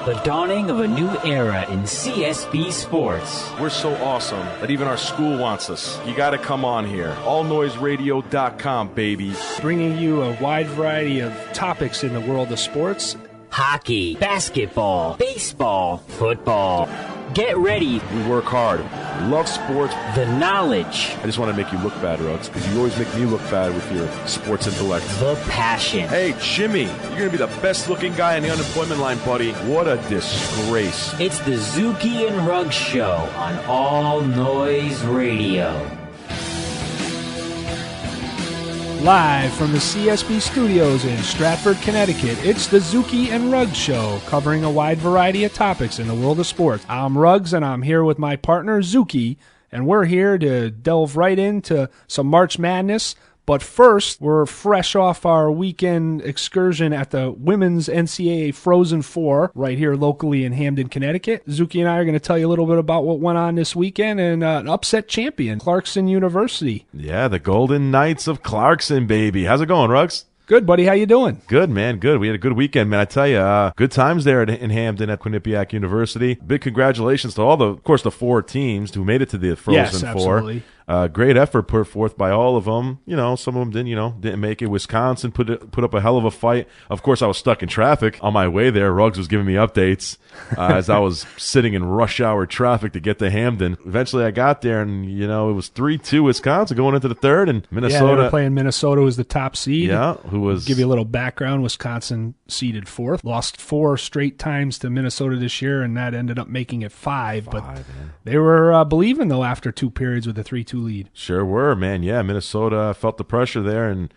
The dawning of a new era in CSB sports. We're so awesome that even our school wants us. You got to come on here. AllNoiseRadio.com, baby. Bringing you a wide variety of topics in the world of sports. Hockey, basketball, baseball, football. Get ready. We work hard. We love sports. The knowledge. I just want to make you look bad, Ruggs, because you always make me look bad with your sports intellect. The passion. Hey, Jimmy, you're going to be the best-looking guy in the unemployment line, buddy. What a disgrace. It's the Zuki and Ruggs Show on All Noise Radio. Live from the CSB studios in Stratford, Connecticut, it's the Zuki and Ruggs Show, covering a wide variety of topics in the world of sports. I'm Ruggs, and I'm here with my partner, Zuki, and we're here to delve right into some March Madness. But first, we're fresh off our weekend excursion at the Women's NCAA Frozen Four right here locally in Hamden, Connecticut. Zuki and I are going to tell you a little bit about what went on this weekend and an upset champion, Clarkson University. Yeah, the Golden Knights of Clarkson, baby. How's it going, Ruggs? Good, buddy. How you doing? Good, man. Good. We had a good weekend, man. I tell you, good times there in Hamden at Quinnipiac University. Big congratulations to of course, the four teams who made it to the Frozen Four. Absolutely. Great effort put forth by all of them. You know, some of them didn't make it. Wisconsin put up a hell of a fight. Of course, I was stuck in traffic on my way there. Ruggs was giving me updates as I was sitting in rush hour traffic to get to Hamden. Eventually, I got there, and it was 3-2 Wisconsin going into the third, and Minnesota. Yeah, they were playing Minnesota as the top seed. Yeah, Give you a little background. Wisconsin seeded fourth, lost 4 straight times to Minnesota this year, and that ended up making it 5. But they were believing though after 2 periods with a 3-2 lead. Sure were, man. Yeah, Minnesota felt the pressure there, and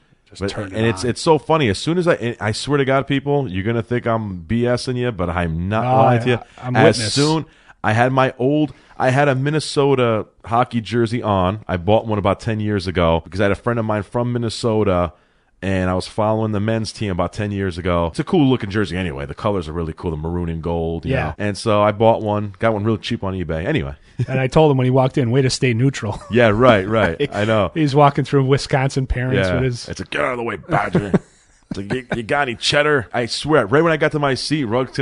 turned it on. It's so funny. As soon as I swear to God, people, you're gonna think I'm BSing you, but I'm not lying to you. I'm as witness. soon I had a Minnesota hockey jersey on. I bought one about 10 years ago because I had a friend of mine from Minnesota, and I was following the men's team about 10 years ago. It's a cool-looking jersey anyway. The colors are really cool, the maroon and gold. You know? And so I bought one, got one real cheap on eBay. Anyway. And I told him when he walked in, way to stay neutral. Yeah, right. I know. He's walking through Wisconsin parents with his... It's a get out of the way, Badger. It's like, you got any cheddar? I swear, right when I got to my seat, Ruggs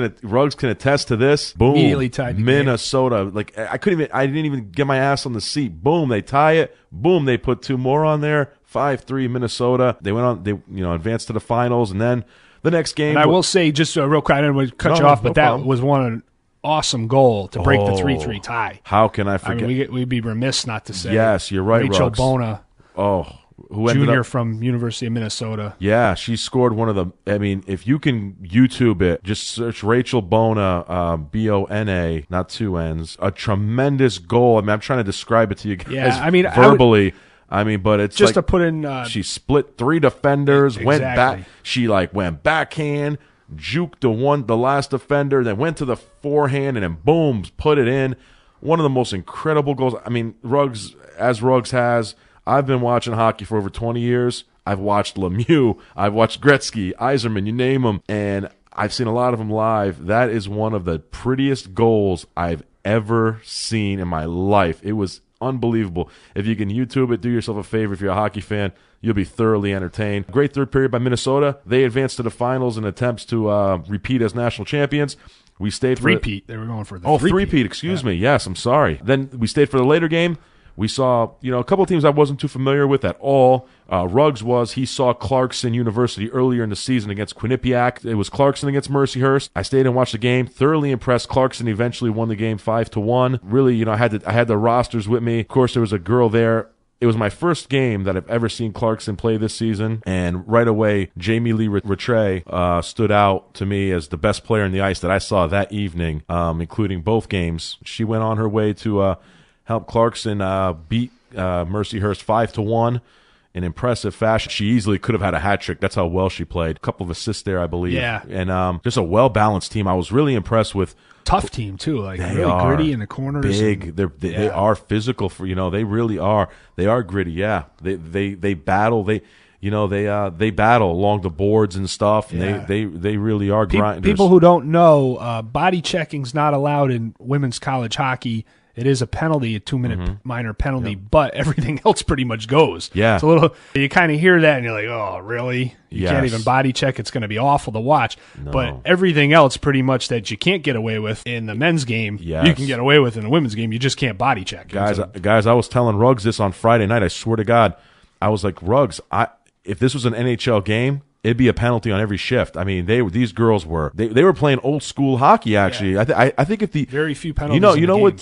can attest to this. Boom. Immediately tied the Minnesota. Game. Like, I didn't even get my ass on the seat. Boom, they tie it. Boom, they put 2 more on there. 5-3 Minnesota. They went on. They advanced to the finals, and then the next game. And I will say, just real quick, I didn't want to cut you off, but that was an awesome goal to break the 3-3 tie. How can I forget? I mean, we'd be remiss not to say. Yes, you're right, Rachel Ruggs. Bona. Who ended junior up from University of Minnesota. Yeah, she scored one of the. I mean, if you can YouTube it, just search Rachel Bona, Bona, not 2 N's. A tremendous goal. I mean, I'm trying to describe it to you guys verbally. But it's just like, to put in. She split 3 defenders, exactly. went back. She went backhand, juked the last defender, then went to the forehand, and then boom, put it in. One of the most incredible goals. I mean, Ruggs has. I've been watching hockey for over 20 years. I've watched Lemieux. I've watched Gretzky, Yzerman, you name them, and I've seen a lot of them live. That is one of the prettiest goals I've ever seen in my life. It was unbelievable. If you can YouTube it, do yourself a favor. If you're a hockey fan, you'll be thoroughly entertained. Great third period by Minnesota. They advanced to the finals in attempts to repeat as national champions. We stayed for three-peat. They were going for the three-peat. Excuse me. Yes, I'm sorry. Then we stayed for the later game. We saw, a couple of teams I wasn't too familiar with at all. Ruggs he saw Clarkson University earlier in the season against Quinnipiac. It was Clarkson against Mercyhurst. I stayed and watched the game. Thoroughly impressed. Clarkson eventually won the game 5-1. Really, I had the rosters with me. Of course, there was a girl there. It was my first game that I've ever seen Clarkson play this season, and right away, Jamie Lee Rattray stood out to me as the best player in the ice that I saw that evening, including both games. She went on her way to help Clarkson beat Mercyhurst 5-1 in impressive fashion. She easily could have had a hat trick. That's how well she played. A couple of assists there, I believe. Yeah. And just a well-balanced team. I was really impressed with. Tough team, too. They really are gritty in the corners. Big. They are physical. They really are. They are gritty, yeah. They battle. They battle along the boards and stuff, and they really are grinders. People who don't know, body checking's not allowed in women's college hockey, it is a penalty, a 2-minute minor penalty, but everything else pretty much goes. Yeah. It's a little, you kind of hear that and you're like, oh, really? You can't even body check. It's going to be awful to watch. No. But everything else pretty much that you can't get away with in the men's game, you can get away with in the women's game. You just can't body check. Guys, I was telling Ruggs this on Friday night. I swear to God. I was like, Ruggs, if this was an NHL game, it'd be a penalty on every shift. I mean, these girls were playing old school hockey. Actually, I think if the very few penalties.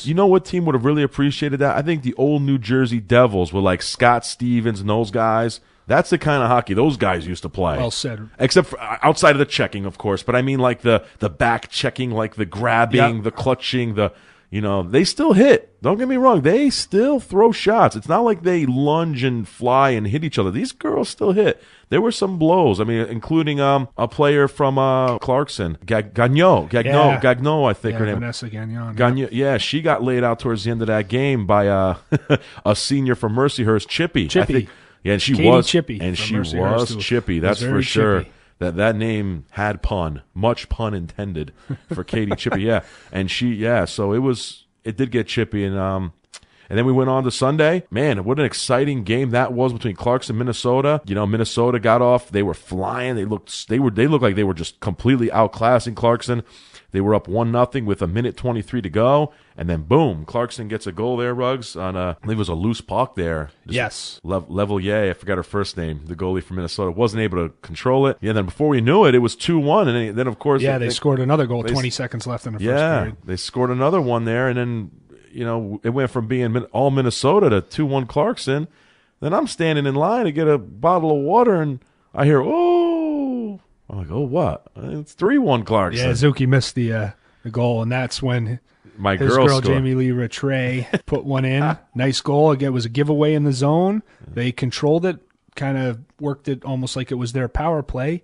You know what team would have really appreciated that? I think the old New Jersey Devils with like Scott Stevens and those guys. That's the kind of hockey those guys used to play. Well said. Except for outside of the checking, of course. But I mean, like the back checking, like the grabbing, the clutching, they still hit. Don't get me wrong. They still throw shots. It's not like they lunge and fly and hit each other. These girls still hit. There were some blows. I mean, including a player from Clarkson, Gagnon, I think her name. Vanessa Gagnon. Gagnon. Yeah, she got laid out towards the end of that game by a senior from Mercyhurst, Chippy. I think, yeah, and Katie was Chippy. And she was Chippy. That's for sure. Chippy. That name had much pun intended for Katie Chippy. Yeah, and so it did get chippy, and then we went on to Sunday. Man, what an exciting game that was between Clarkson and Minnesota. Minnesota got off. They were flying. They looked like they were just completely outclassing Clarkson. They were up 1-0 with 1:23 to go, and then boom, Clarkson gets a goal there, Ruggs, on I believe it was a loose puck there. Yes. Levelier, I forgot her first name, the goalie from Minnesota, wasn't able to control it. Yeah, then before we knew it, it was 2-1, and then of course... Yeah, they scored another goal, 20 seconds left in the first period. Yeah, they scored another one there, and then, it went from being all Minnesota to 2-1 Clarkson. Then I'm standing in line to get a bottle of water, and I hear, oh... I'm like, oh, what? It's 3-1 Clarkson. Yeah, Zuki missed the goal, and that's when his girl Jamie Lee Rattray put one in. Nice goal. Again, it was a giveaway in the zone. They controlled it, kind of worked it almost like it was their power play,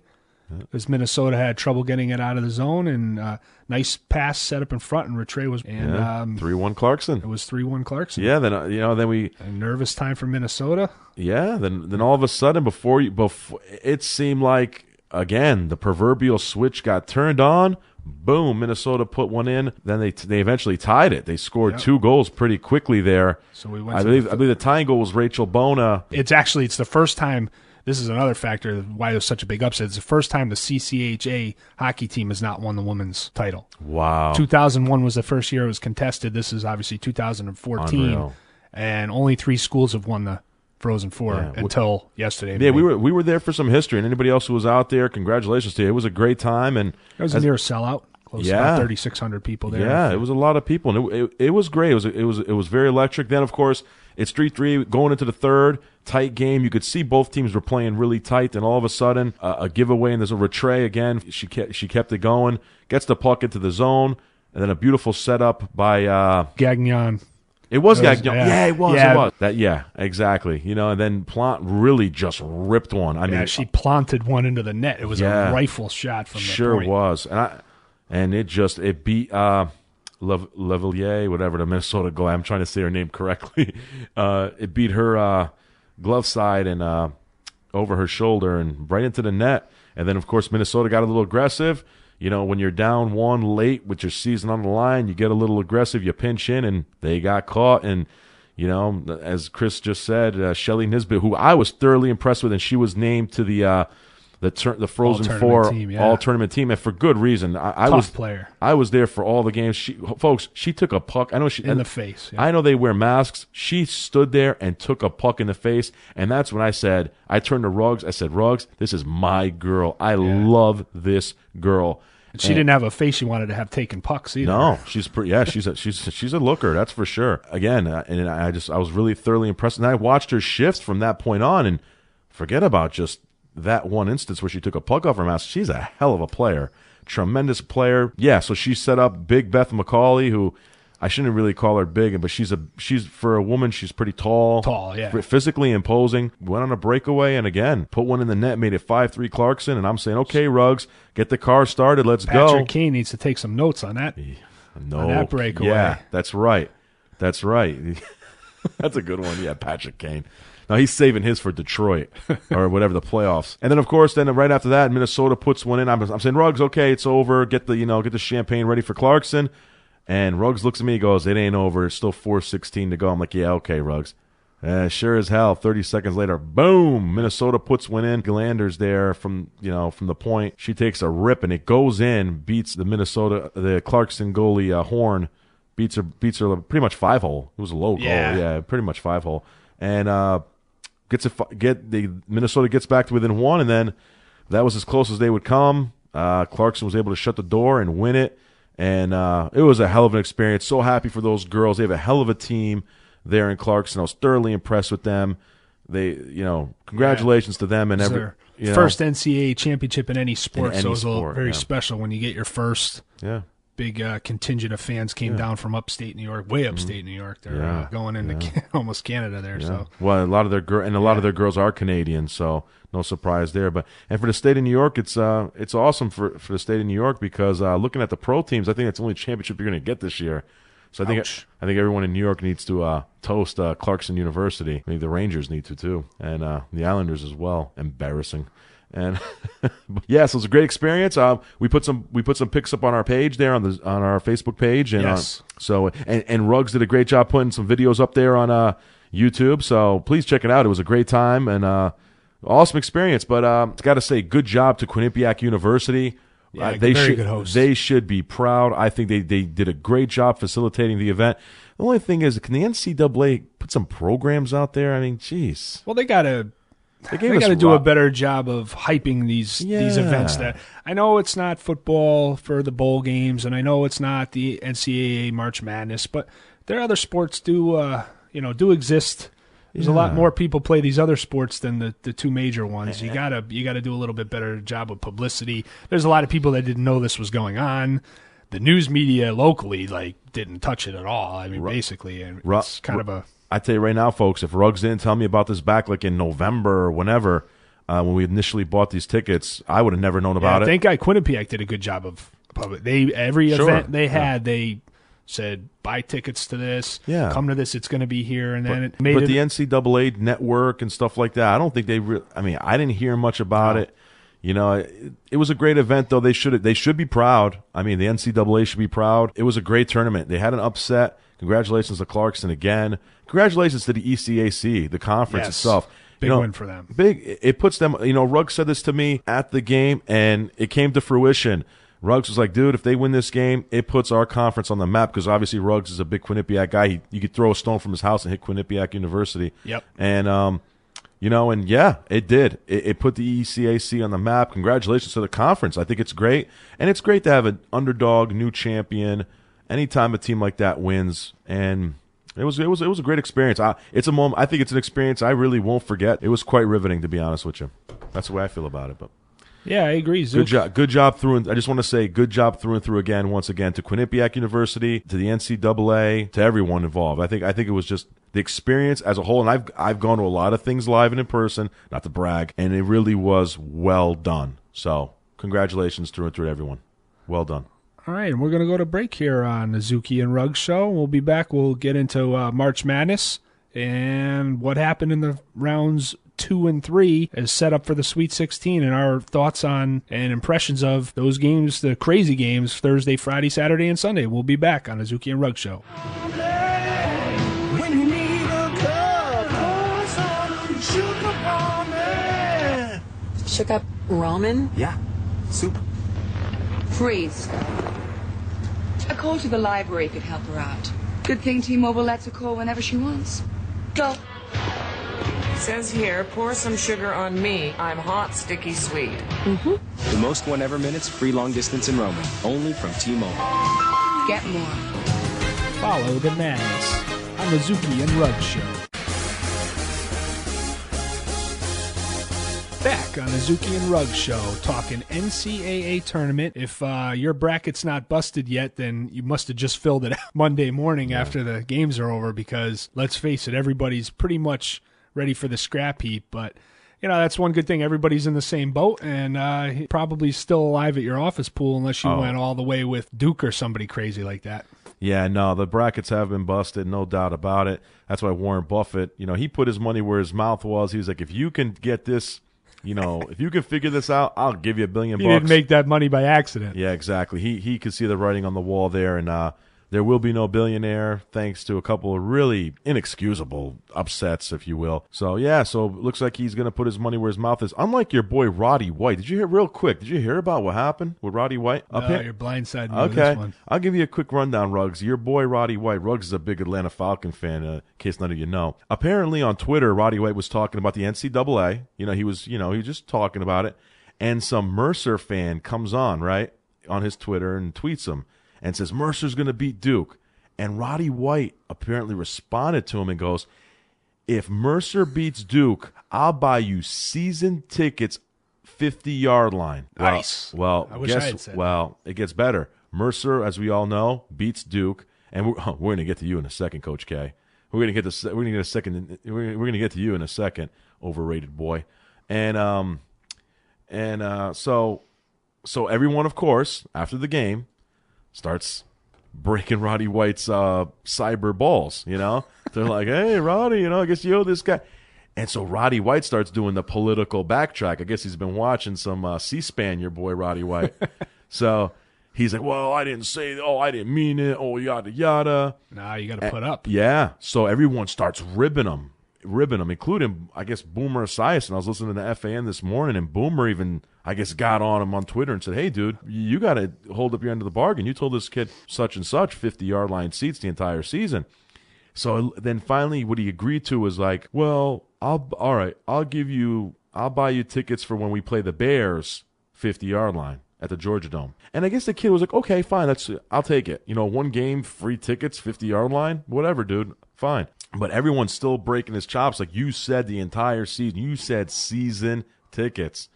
because Minnesota had trouble getting it out of the zone, and nice pass set up in front, and Rattray was... And 3-1 Clarkson. It was 3-1 Clarkson. Yeah, then we... A nervous time for Minnesota. Yeah, then all of a sudden, before it seemed like... Again, the proverbial switch got turned on. Boom, Minnesota put one in. Then they eventually tied it. They scored 2 goals pretty quickly there. So we went. I believe the tying goal was Rachel Bona. It's the first time. This is another factor why it was such a big upset. It's the first time the CCHA hockey team has not won the women's title. Wow. 2001 was the first year it was contested. This is obviously 2014, Unreal. And only 3 schools have won the Frozen Four until yesterday. Yeah, we were there for some history, and anybody else who was out there, congratulations to you. It was a great time, and it was a near sellout. Close to about 3,600 people there. Yeah, it was a lot of people, and it was great. It was very electric. Then, of course, it's 3-3 going into the third. Tight game. You could see both teams were playing really tight, and all of a sudden, a giveaway, and there's a Rattray again. She kept it going, gets the puck into the zone, and then a beautiful setup by Gagnon. It was Gagnon. Yeah, it was. It was. Exactly. And then Plant really just ripped one. I mean, she planted one into the net. It was a rifle shot from the point. Sure was. And it beat Levelier, whatever, the Minnesota goalie. I'm trying to say her name correctly. It beat her glove side and over her shoulder and right into the net. And then, of course, Minnesota got a little aggressive. When you're down 1 late with your season on the line, you get a little aggressive, you pinch in, and they got caught. And, as Chris just said, Shelly Nisbet, who I was thoroughly impressed with, and she was named to the Frozen Four all-tournament team, and for good reason. I was there for all the games. She took a puck. I know in the face. Yeah. I know they wear masks. She stood there and took a puck in the face, and that's when I turned to Ruggs. I said, Ruggs, this is my girl. I love this girl. She didn't have a face she wanted to have taken pucks either. No, she's a looker, that's for sure. Again, and I was really thoroughly impressed, and I watched her shifts from that point on, and forget about just that one instance where she took a puck off her mask. She's a hell of a player, tremendous player. Yeah, so she set up Big Beth McCauley, who I shouldn't really call her big, but she's for a woman, she's pretty tall. Tall, yeah. Physically imposing. Went on a breakaway and again put one in the net, made it 5-3 Clarkson. And I'm saying, okay, Ruggs, get the car started, let's go. Patrick Kane needs to take some notes on that. On that breakaway. Yeah, that's right. That's a good one. Yeah, Patrick Kane. Now he's saving his for Detroit or whatever, the playoffs. And then of course, right after that, Minnesota puts one in. I'm saying, Ruggs, okay, it's over. Get the champagne ready for Clarkson. And Ruggs looks at me and goes, "It ain't over. It's still 4:16 to go." I'm like, "Yeah, okay, Ruggs." Sure as hell, 30 seconds later, boom, Minnesota puts one in. Galander's there from the point. She takes a rip, and it goes in, beats the Clarkson goalie, Horn, beats her pretty much 5-hole. It was a low goal. Yeah, pretty much 5-hole. And Minnesota gets back to within one, and then that was as close as they would come. Clarkson was able to shut the door and win it, and it was a hell of an experience. So happy for those girls. They have a hell of a team there in Clarkson. I was thoroughly impressed with them. They, congratulations to them and first NCAA championship in any sport. So it was very special when you get your first. Yeah. Big contingent of fans came down from upstate New York, way upstate New York. They're going into almost Canada there. Yeah. So a lot of their girls are Canadian, so no surprise there. And for the state of New York, it's awesome for the state of New York because looking at the pro teams, I think that's the only championship you're going to get this year. So I think everyone in New York needs to toast Clarkson University. I mean, the Rangers need to too, and the Islanders as well. Embarrassing. And so it was a great experience. We put some pics up on our page there on our Facebook page, and and Ruggs did a great job putting some videos up there on YouTube. So please check it out. It was a great time and awesome experience. But it's got to say, good job to Quinnipiac University. Yeah, good host. They should be proud. I think they did a great job facilitating the event. The only thing is, can the NCAA put some programs out there? I mean, geez. Well, they got to do a better job of hyping these events. That I know it's not football for the bowl games, and I know it's not the NCAA March Madness, but there are other sports do exist. There's a lot more people play these other sports than the two major ones. You gotta do a little bit better job of publicity. There's a lot of people that didn't know this was going on. The news media locally didn't touch it at all. I mean, basically, and it's kind of a. I tell you right now, folks, if Ruggs didn't tell me about this back in November or whenever, when we initially bought these tickets, I would have never known about it. I think Quinnipiac did a good job of public. Every event they had, they said, buy tickets to this, come to this, it's going to be here. And then it made the NCAA network and stuff like that, I don't think they I didn't hear much about it. It was a great event, though. They should be proud. I mean, the NCAA should be proud. It was a great tournament. They had an upset. Congratulations to Clarkson again. Congratulations to the ECAC, the conference itself. Big win for them. It puts them, Ruggs said this to me at the game, and it came to fruition. Ruggs was like, dude, if they win this game, it puts our conference on the map because obviously Ruggs is a big Quinnipiac guy. You could throw a stone from his house and hit Quinnipiac University. Yep. And, it did. It put the ECAC on the map. Congratulations to the conference. I think it's great. And it's great to have an underdog, new champion, anytime a team like that wins. And it was a great experience. It's a moment. I think it's an experience I really won't forget. It was quite riveting, to be honest with you. That's the way I feel about it. But yeah, I agree, Zook. Good job through. I just want to say good job through and through again, once again, to Quinnipiac University, to the NCAA, to everyone involved. I think it was just the experience as a whole. And I've gone to a lot of things live and in person, not to brag, and it really was well done. So congratulations through and through to everyone. Well done. All right, and we're going to go to break here on the Zuki and Ruggs Show. We'll be back. We'll get into March Madness and what happened in the rounds 2 and 3 as set up for the Sweet 16 and our thoughts on and impressions of those games, the crazy games, Thursday, Friday, Saturday, and Sunday. We'll be back on the Zuki and Ruggs Show. When you need a cup, pour some sugar ramen. Sugar ramen? Yeah, soup. Freeze. A call to the library could help her out. Good thing T-Mobile lets her call whenever she wants. Go. Says here, pour some sugar on me. I'm hot, sticky, sweet. Mm-hmm. The most whenever minutes, free long distance in roaming. Only from T-Mobile. Get more. Follow the madness on the Zuki and Ruggs Show. Back on the Zuki and Ruggs Show, talking NCAA tournament. If your bracket's not busted yet, then you must have just filled it out Monday morning after the games are over because, let's face it, everybody's pretty much ready for the scrap heap. But, that's one good thing. Everybody's in the same boat, and probably still alive at your office pool unless you went all the way with Duke or somebody crazy like that. Yeah, no, the brackets have been busted, no doubt about it. That's why Warren Buffett, he put his money where his mouth was. He was like, if you can get this, if you can figure this out, I'll give you $1 billion. He didn't make that money by accident. Yeah, exactly. He could see the writing on the wall there, and There will be no billionaire, thanks to a couple of really inexcusable upsets, if you will. So, yeah, so it looks like he's going to put his money where his mouth is. Unlike your boy Roddy White. Did you hear, real quick, did you hear about what happened with Roddy White? No, you're blindsiding me with this one. I'll give you a quick rundown, Ruggs. Your boy Roddy White. Ruggs is a big Atlanta Falcon fan, in case none of you know. Apparently on Twitter, Roddy White was talking about the NCAA. He was just talking about it. And some Mercer fan comes on, right, on his Twitter and tweets him and says, Mercer's going to beat Duke. And Roddy White apparently responded to him and goes, if Mercer beats Duke, I'll buy you season tickets 50-yard line. Nice. Well, I wish I had said well, it gets better. Mercer, as we all know, beats Duke. And we're going to get to you in a second, Coach K. We're going to get to you in a second, overrated boy. And so everyone, of course, after the game, starts breaking Roddy White's cyber balls. They're like, hey, Roddy, I guess you owe this guy. And so Roddy White starts doing the political backtrack. I guess he's been watching some C-SPAN, your boy Roddy White. So he's like, well, I didn't say, I didn't mean it, yada, yada. Nah, you got to put up. Yeah. So everyone starts ribbing him, including, I guess, Boomer Esiason. I was listening to FAN this morning, and Boomer even, I guess, got on him on Twitter and said, hey, dude, you got to hold up your end of the bargain. You told this kid such and such 50-yard line seats the entire season. So then finally what he agreed to was like, well, I'll buy you tickets for when we play the Bears 50-yard line at the Georgia Dome. And I guess the kid was like, okay, fine, I'll take it. One game, free tickets, 50-yard line, whatever, dude, fine. But everyone's still breaking his chops. Like you said, the entire season. You said season tickets.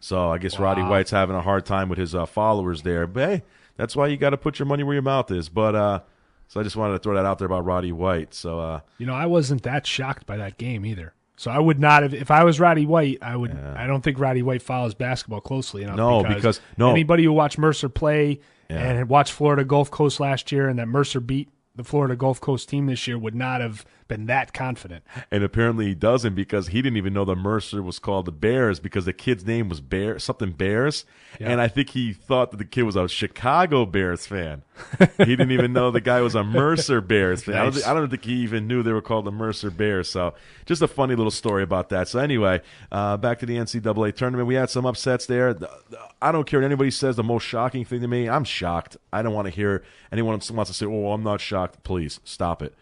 So I guess Roddy White's having a hard time with his followers there. But hey, that's why you got to put your money where your mouth is. But so I just wanted to throw that out there about Roddy White. So I wasn't that shocked by that game either. So I would not have, if I was Roddy White, I would. Yeah. I don't think Roddy White follows basketball closely enough. No, because anybody who watched Mercer play and watched Florida Gulf Coast last year, and that Mercer beat the Florida Gulf Coast team this year, would not have been that confident. And apparently he doesn't, because he didn't even know the Mercer was called the Bears because the kid's name was something Bears. Yeah. And I think he thought that the kid was a Chicago Bears fan. He didn't even know the guy was a Mercer Bears fan. Nice. I don't think he even knew they were called the Mercer Bears. So just a funny little story about that. So anyway, back to the NCAA tournament. We had some upsets there. I don't care what anybody says. The most shocking thing to me, I'm shocked. I don't want to hear anyone wants to say, oh, I'm not shocked. Please stop it.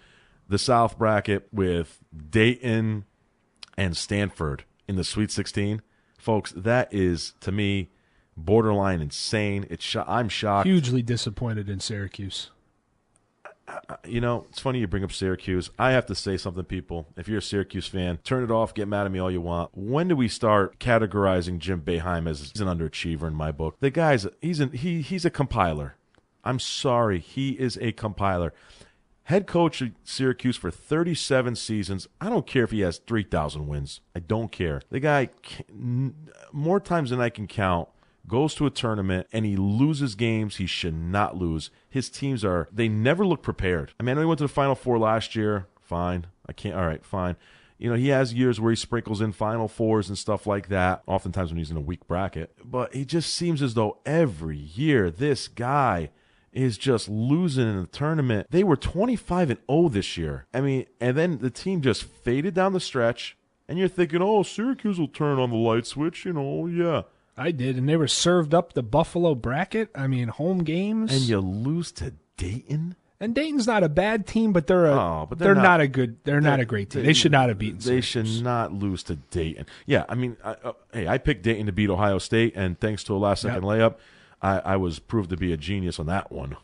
The South bracket with Dayton and Stanford in the Sweet 16, folks, that is, to me, borderline insane. I'm shocked. Hugely disappointed in Syracuse. It's funny you bring up Syracuse. I have to say something, people. If you're a Syracuse fan, turn it off, get mad at me all you want. When do we start categorizing Jim Boeheim as an underachiever in my book? The guy's he's a compiler. I'm sorry, he is a compiler. Head coach at Syracuse for 37 seasons. I don't care if he has 3,000 wins. I don't care. The guy, more times than I can count, goes to a tournament and he loses games he should not lose. His teams they never look prepared. I mean, I know he went to the Final Four last year. Fine. All right, fine. He has years where he sprinkles in Final Fours and stuff like that, oftentimes when he's in a weak bracket. But it just seems as though every year this guy is just losing in the tournament. They were 25-0 this year. I mean, and then the team just faded down the stretch, and you're thinking, oh, Syracuse will turn on the light switch, yeah. I did, and they were served up the Buffalo bracket. I mean, home games. And you lose to Dayton? And Dayton's not a bad team, but they're not a great team. They should not have beaten Syracuse. They should not lose to Dayton. Yeah, I mean, I picked Dayton to beat Ohio State, and thanks to a last-second layup, I was proved to be a genius on that one.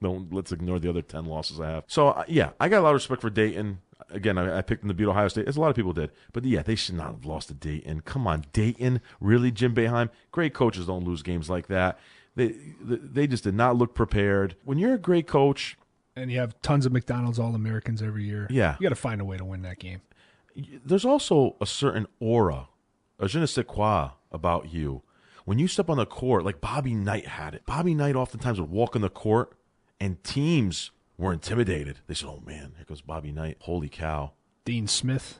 No, let's ignore the other 10 losses I have. So, I got a lot of respect for Dayton. Again, I picked them to beat Ohio State, as a lot of people did. But, they should not have lost to Dayton. Come on, Dayton? Really, Jim Boeheim? Great coaches don't lose games like that. They just did not look prepared. When you're a great coach, and you have tons of McDonald's All-Americans every year, you got to find a way to win that game. There's also a certain aura, a je ne sais quoi about you. When you step on the court, like Bobby Knight had it. Bobby Knight oftentimes would walk on the court, and teams were intimidated. They said, oh, man, here goes Bobby Knight. Holy cow. Dean Smith.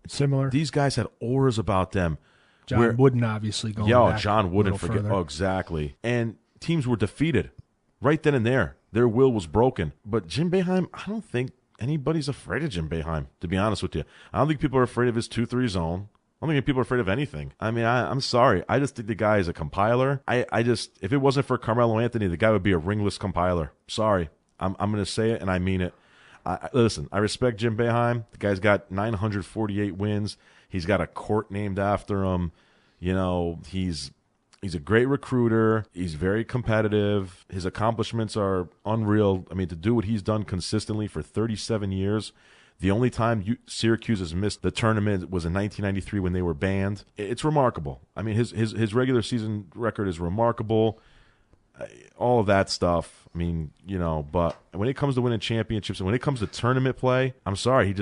Similar. These guys had auras about them. John Wooden, obviously, going back John Wooden, further. Oh, exactly. And teams were defeated right then and there. Their will was broken. But Jim Boeheim, I don't think anybody's afraid of Jim Boeheim, to be honest with you. I don't think people are afraid of his 2-3 zone. I don't think people are afraid of anything. I mean, I'm sorry. I just think the guy is a compiler. If it wasn't for Carmelo Anthony, the guy would be a ringless compiler. Sorry. I'm going to say it, and I mean it. Listen, I respect Jim Boeheim. The guy's got 948 wins. He's got a court named after him. You know, he's a great recruiter. He's very competitive. His accomplishments are unreal. I mean, to do what he's done consistently for 37 years. The only time Syracuse has missed the tournament was in 1993 when they were banned. It's remarkable. I mean, his regular season record is remarkable. All of that stuff. I mean, you know, but when it comes to winning championships and when it comes to tournament play, I'm sorry, he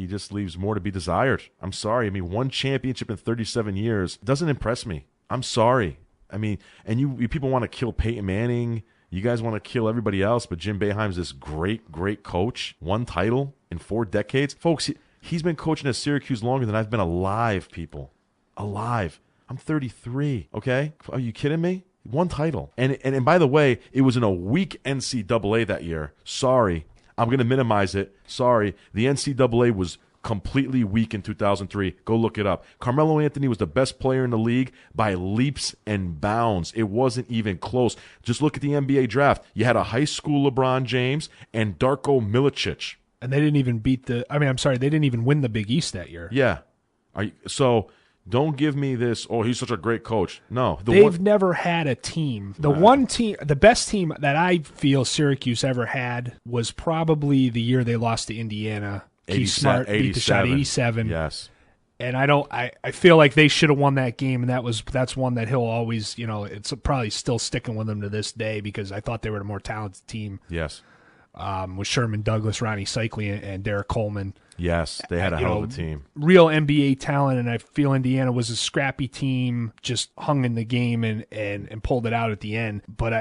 just leaves more to be desired. I'm sorry. I mean, one championship in 37 years doesn't impress me. I'm sorry. I mean, and you people want to kill Peyton Manning. You guys want to kill everybody else, but Jim Boeheim's this great, great coach. One title in 4 decades. Folks, he's been coaching at Syracuse longer than I've been alive, people. Alive. I'm 33, okay? Are you kidding me? One title. And by the way, it was in a weak NCAA that year. Sorry. I'm going to minimize it. Sorry. The NCAA was completely weak in 2003. Go look it up. Carmelo Anthony was the best player in the league by leaps and bounds. It wasn't even close. Just look at the NBA draft. You had a high school LeBron James and Darko Milicic. And they didn't even they didn't even win the Big East that year. Yeah. So don't give me this, oh, he's such a great coach. No. They've never had a team. The best team that I feel Syracuse ever had was probably the year they lost to Indiana. Keith Smart beat the shot 87. Yes. And I feel like they should have won that game, and that's one that he'll always, you know, it's probably still sticking with him to this day because I thought they were the more talented team. Yes. With Sherman Douglas, Ronnie Cycli, and Derek Coleman. Yes, they had a hell of a team. Real NBA talent, and I feel Indiana was a scrappy team, just hung in the game and pulled it out at the end. But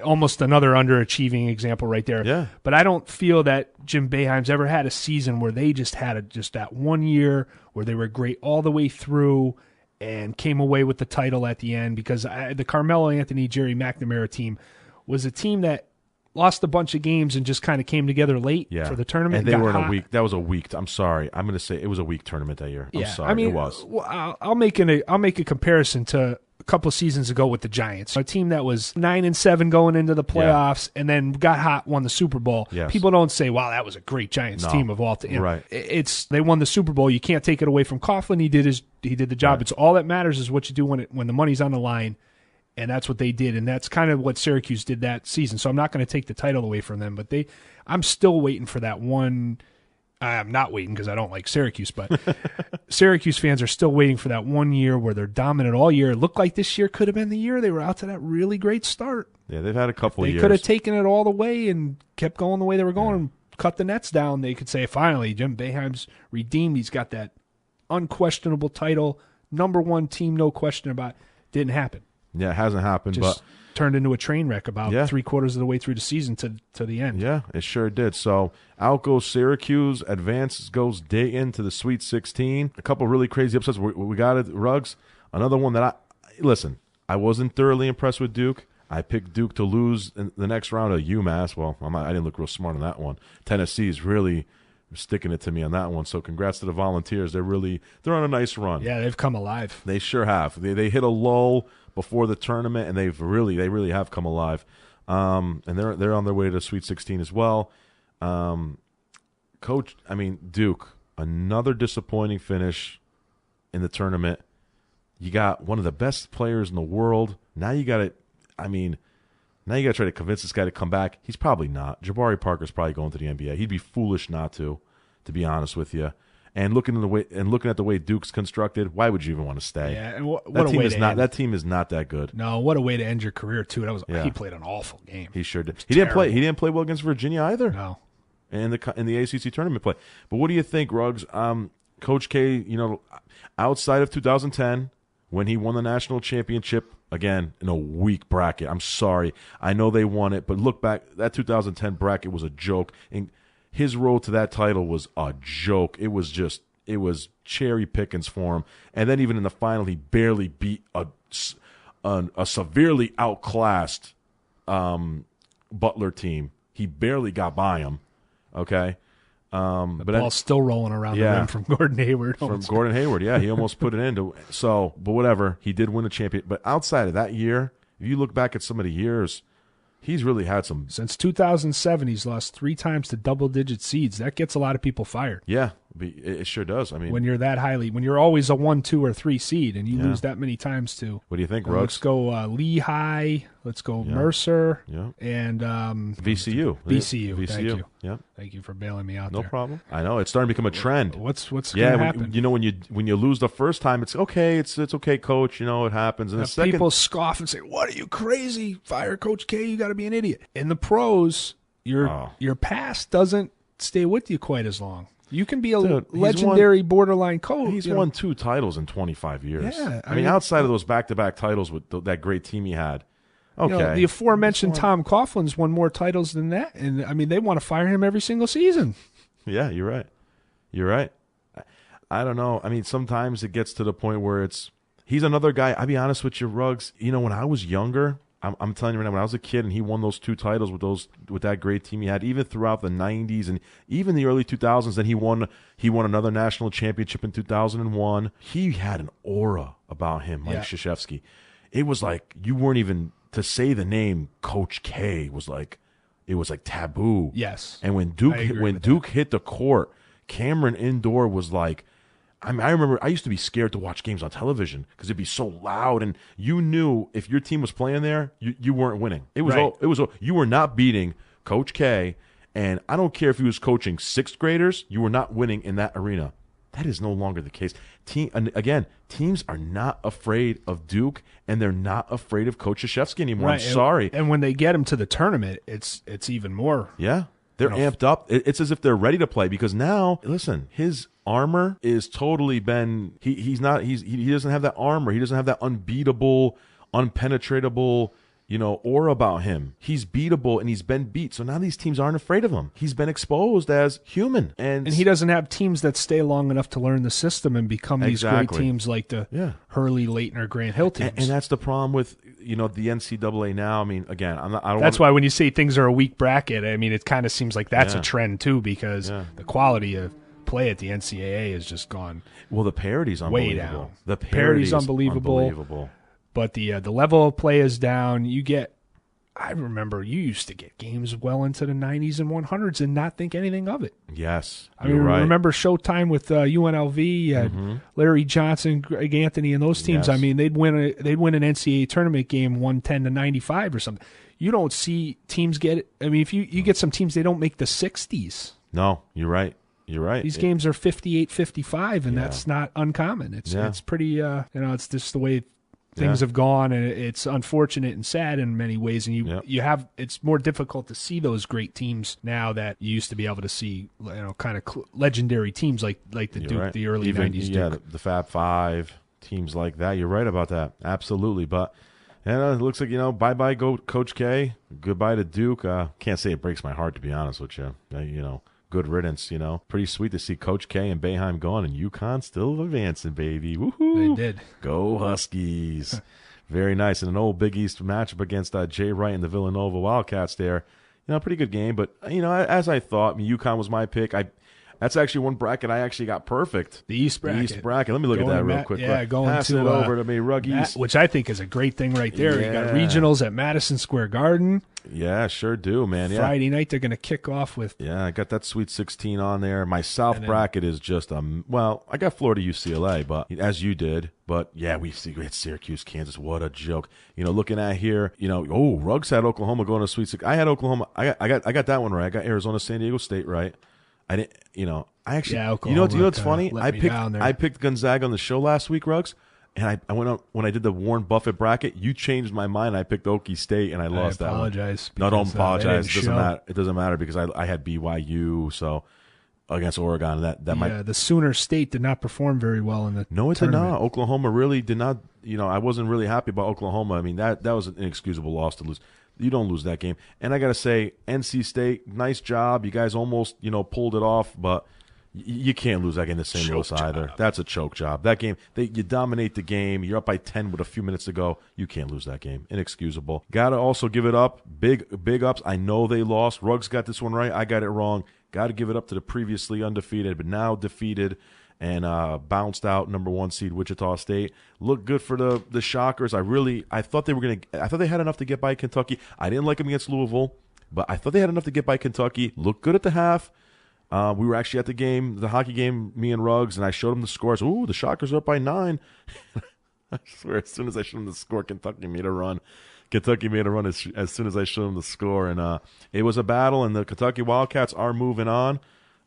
almost another underachieving example right there. Yeah. But I don't feel that Jim Boeheim's ever had a season where they just had just that one year where they were great all the way through and came away with the title at the end because the Carmelo Anthony, Jerry McNamara team was a team that lost a bunch of games and just kind of came together late for the tournament. And they were in a week. That was a week. I'm sorry. I'm going to say it was a weak tournament that year. I'm sorry. It was. Well, I'll make a comparison to a couple of seasons ago with the Giants, a team that was 9-7 going into the playoffs and then got hot, won the Super Bowl. Yes. People don't say, "Wow, that was a great Giants team of all time." Right. They won the Super Bowl. You can't take it away from Coughlin. He did the job. Right. It's all that matters is what you do when the money's on the line. And that's what they did, and that's kind of what Syracuse did that season. So I'm not going to take the title away from them, but I'm still waiting for that one. I'm not waiting because I don't like Syracuse, but Syracuse fans are still waiting for that 1 year where they're dominant all year. It looked like this year could have been the year they were out to that really great start. Yeah, they've had a couple of years. They could have taken it all the way and kept going the way they were going and cut the nets down. They could say, finally, Jim Boeheim's redeemed. He's got that unquestionable title, #1 team, no question about it. Didn't happen. Yeah, it hasn't happened, just but turned into a train wreck about 3/4 of the way through the season to the end. Yeah, it sure did. So out goes Syracuse, advances goes Dayton to the Sweet 16. A couple really crazy upsets. We got it, Ruggs. Another one that I wasn't thoroughly impressed with Duke. I picked Duke to lose in the next round of UMass. Well, I didn't look real smart on that one. Tennessee's really sticking it to me on that one. So congrats to the Volunteers. They're on a nice run. Yeah, they've come alive. They sure have. They hit a lull before the tournament, and they really have come alive. And they're on their way to the Sweet 16 as well. Duke, another disappointing finish in the tournament. You got one of the best players in the world. Now you got to try to convince this guy to come back. He's probably not. Jabari Parker's probably going to the NBA. He'd be foolish not to be honest with you. And looking at the way Duke's constructed, why would you even want to stay? Yeah, and that team is not that good. No, what a way to end your career too. He played an awful game. He sure did. He didn't play well against Virginia either. No, in the ACC tournament play. But what do you think, Ruggs? Coach K, outside of 2010 when he won the national championship again in a weak bracket. I'm sorry, I know they won it, but look back, that 2010 bracket was a joke. And his road to that title was a joke. It was cherry pickings for him. And then even in the final, he barely beat a severely outclassed Butler team. He barely got by him. Okay. The ball's still rolling around the rim from Gordon Hayward. From Gordon Hayward, yeah. He almost put it in. But whatever. He did win the champion. But outside of that year, if you look back at some of the years, he's really had some. Since 2007, he's lost 3 times to double-digit seeds. That gets a lot of people fired. Yeah, it sure does. I mean, when you're always a 1, 2, or 3 seed, and you lose that many times to. What do you think, Ruggs? Let's go Lehigh. Let's go Mercer. Yeah. And VCU. VCU. Thank you. Yeah. Thank you for bailing me out. No there. problem. I know it's starting to become a trend. What's going to happen? When you lose the first time, it's okay. It's okay, coach. It happens. And the second, people scoff and say, "What are you crazy? Fire Coach K. You got to be an idiot." In the pros, your past doesn't stay with you quite as long. You can be a legendary borderline coach. He's won 2 titles in 25 years. Yeah, I mean, outside of those back-to-back titles with that great team he had. Okay. The aforementioned Tom Coughlin's won more titles than that, and I mean they want to fire him every single season. Yeah, you're right. You're right. I don't know. I mean, sometimes it gets to the point where he's another guy. I'll be honest with you, Ruggs. When I was younger, I'm telling you right now, when I was a kid and he won those 2 titles with that great team he had, even throughout the 90s and even the early 2000s, then he won another national championship in 2001. He had an aura about him, Mike Krzyzewski. It was like you weren't even to say the name Coach K was like taboo. Yes. And when Duke hit the court, Cameron Indoor was like, I remember I used to be scared to watch games on television because it'd be so loud, and you knew if your team was playing there, you weren't winning. It was you were not beating Coach K, and I don't care if he was coaching 6th graders, you were not winning in that arena. That is no longer the case. Teams are not afraid of Duke, and they're not afraid of Coach Krzyzewski anymore. Right. I'm sorry. And when they get him to the tournament, it's even more. Yeah. They're amped up. It's as if they're ready to play because now, listen, his armor is totally been. He doesn't have that armor. He doesn't have that unbeatable, unpenetratable, aura about him. He's beatable and he's been beat. So now these teams aren't afraid of him. He's been exposed as human, and he doesn't have teams that stay long enough to learn the system and become these great teams like the Hurley, Leighton, or Grant Hill teams. And that's the problem with the NCAA now. I mean, again, That's why when you say things are a weak bracket, I mean, it kind of seems like that's a trend too because the quality of play at the NCAA has just gone. Well, the parity's unbelievable. Way down. The parity's unbelievable. But the level of play is down. I remember you used to get games well into the 90s and 100s and not think anything of it. Yes, I mean, remember Showtime with UNLV, Larry Johnson, Greg Anthony, and those teams. Yes. I mean, they'd win an NCAA tournament game 110 to 95 or something. You don't see teams get it. I mean, if you get some teams, they don't make the 60s. No, you're right. You're right. These games are 58-55, and that's not uncommon. It's pretty. It's just the way things have gone, and it's unfortunate and sad in many ways. And you have it's more difficult to see those great teams now that you used to be able to see, kind of legendary teams like the Duke, right. The early 90s Duke. The Fab Five teams like that. You're right about that. Absolutely, but. And it looks like, bye-bye, Coach K. Goodbye to Duke. Can't say it breaks my heart, to be honest with you. Good riddance, Pretty sweet to see Coach K and Boeheim gone and UConn still advancing, baby. Woohoo! They did. Go Huskies. Very nice. And an old Big East matchup against Jay Wright and the Villanova Wildcats there. Pretty good game. But, as I thought, UConn was my pick. That's actually one bracket I actually got perfect. The East bracket. Let me look at that real quick. Pass it over to me, Ruggies. Which I think is a great thing right there. You got regionals at Madison Square Garden. Yeah, sure do, man. Yeah. Friday night they're going to kick off with. Yeah, I got that Sweet 16 on there. My South bracket is just I got Florida UCLA, but as you did. But yeah, we had Syracuse, Kansas. What a joke. Looking at here, Ruggs had Oklahoma going to Sweet 16. I had Oklahoma. I got that one right. I got Arizona, San Diego State right. I didn't, I actually, Oklahoma, what's funny? I picked Gonzaga on the show last week, Ruggs, and I went up when I did the Warren Buffett bracket. You changed my mind. I picked Okie State, and I lost that one. I apologize. No, don't apologize. It doesn't matter. It doesn't matter because I had BYU, so against Oregon. That might. The Sooner State did not perform very well in the tournament. Did not. Oklahoma really did not. I wasn't really happy about Oklahoma. I mean, that was an inexcusable loss to lose. You don't lose that game. And I got to say, NC State, nice job. You guys almost, pulled it off, but You can't lose that game to St. Louis either. That's a choke job. That game, you dominate the game. You're up by 10 with a few minutes to go. You can't lose that game. Inexcusable. Got to also give it up. Big ups. I know they lost. Ruggs got this one right. I got it wrong. Got to give it up to the previously undefeated, but now defeated and bounced out number 1 seed Wichita State. Looked good for the Shockers. I thought they had enough to get by Kentucky. I didn't like them against Louisville, but I thought they had enough to get by Kentucky. Looked good at the half. We were actually at the hockey game, me and Ruggs, and I showed him the scores. Ooh, the Shockers are up by 9. I swear, as soon as I showed him the score, Kentucky made a run. Kentucky made a run as soon as I showed him the score, and it was a battle. And the Kentucky Wildcats are moving on,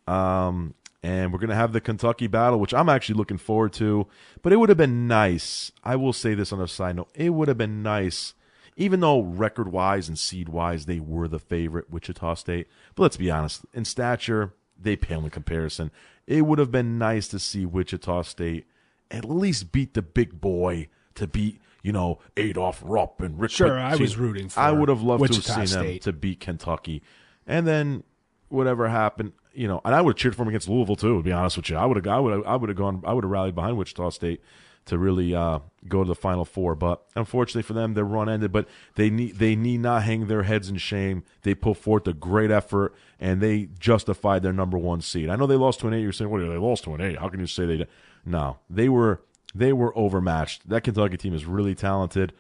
and we're gonna have the Kentucky battle, which I'm actually looking forward to. But it would have been nice. I will say this on a side note: it would have been nice, even though record-wise and seed-wise they were the favorite, Wichita State. But let's be honest, in stature, they pale in comparison. It would have been nice to see Wichita State at least beat the big boy, to beat, Adolph Rupp and Rick. Sure, I was rooting for I would have loved Wichita to have seen State them to beat Kentucky. And then whatever happened, and I would have cheered for them against Louisville too, to be honest with you. I would have rallied behind Wichita State to really go to the Final Four. But unfortunately for them, their run ended. But they need not hang their heads in shame. They put forth a great effort, and they justified their number 1 seed. I know they lost to an 8. You're saying, what, they lost to an 8? How can you say they did? No, they were overmatched. That Kentucky team is really talented,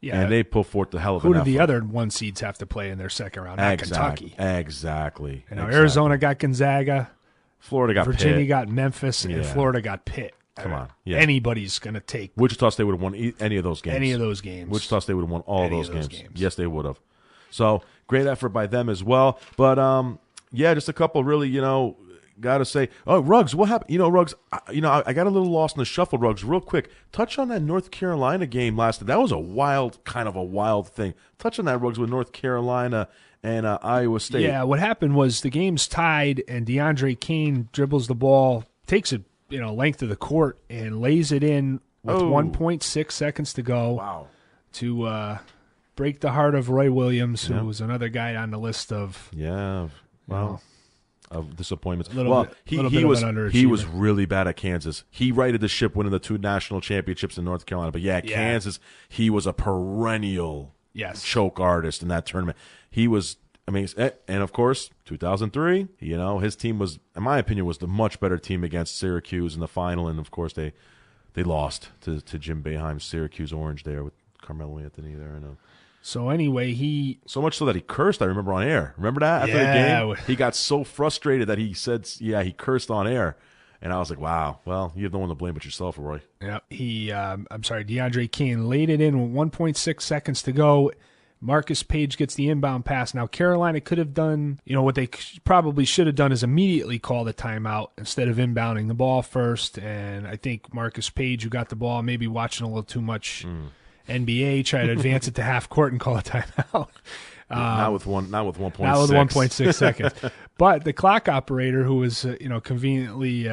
and they put forth the hell of an effort. Who do the other 1 seeds have to play in their second round? Not Kentucky. Exactly. Arizona got Gonzaga. Florida got Virginia Pitt. got Memphis, and Florida got Pitt. Come on. Yeah. Anybody's going to take. Wichita State would have won any of those games. Any of those games. Wichita State would have won all those games. Yes, they would have. So, great effort by them as well. But, just a couple really, got to say. Oh, Ruggs, what happened? Ruggs, I got a little lost in the shuffle, Ruggs. Real quick, touch on that North Carolina game last night. That was kind of a wild thing. Touch on that, Ruggs, with North Carolina and Iowa State. Yeah, what happened was the game's tied, and DeAndre Kane dribbles the ball, takes it, length of the court, and lays it in with 1.6 seconds to go. Wow. To break the heart of Roy Williams, who was another guy on the list of of disappointments. He was really bad at Kansas. He righted the ship, winning the 2 national championships in North Carolina. But Kansas, he was a perennial choke artist in that tournament. He was amazing. And of course, 2003, his team was, in my opinion, was the much better team against Syracuse in the final. And of course, they lost to Jim Boeheim's Syracuse Orange there with Carmelo Anthony there. So anyway, so much so that he cursed, I remember, on air. Remember that? After the game? He got so frustrated that he said, he cursed on air. And I was like, wow, well, you have no one to blame but yourself, Roy. Yeah, DeAndre Kane laid it in with 1.6 seconds to go. Marcus Page gets the inbound pass. Now, Carolina could have done, what they probably should have done is immediately call the timeout instead of inbounding the ball first. And I think Marcus Page, who got the ball, maybe watching a little too much NBA, try to advance it to half court and call a timeout. Not with 1.6. Not with 1.6 seconds. But the clock operator, who was conveniently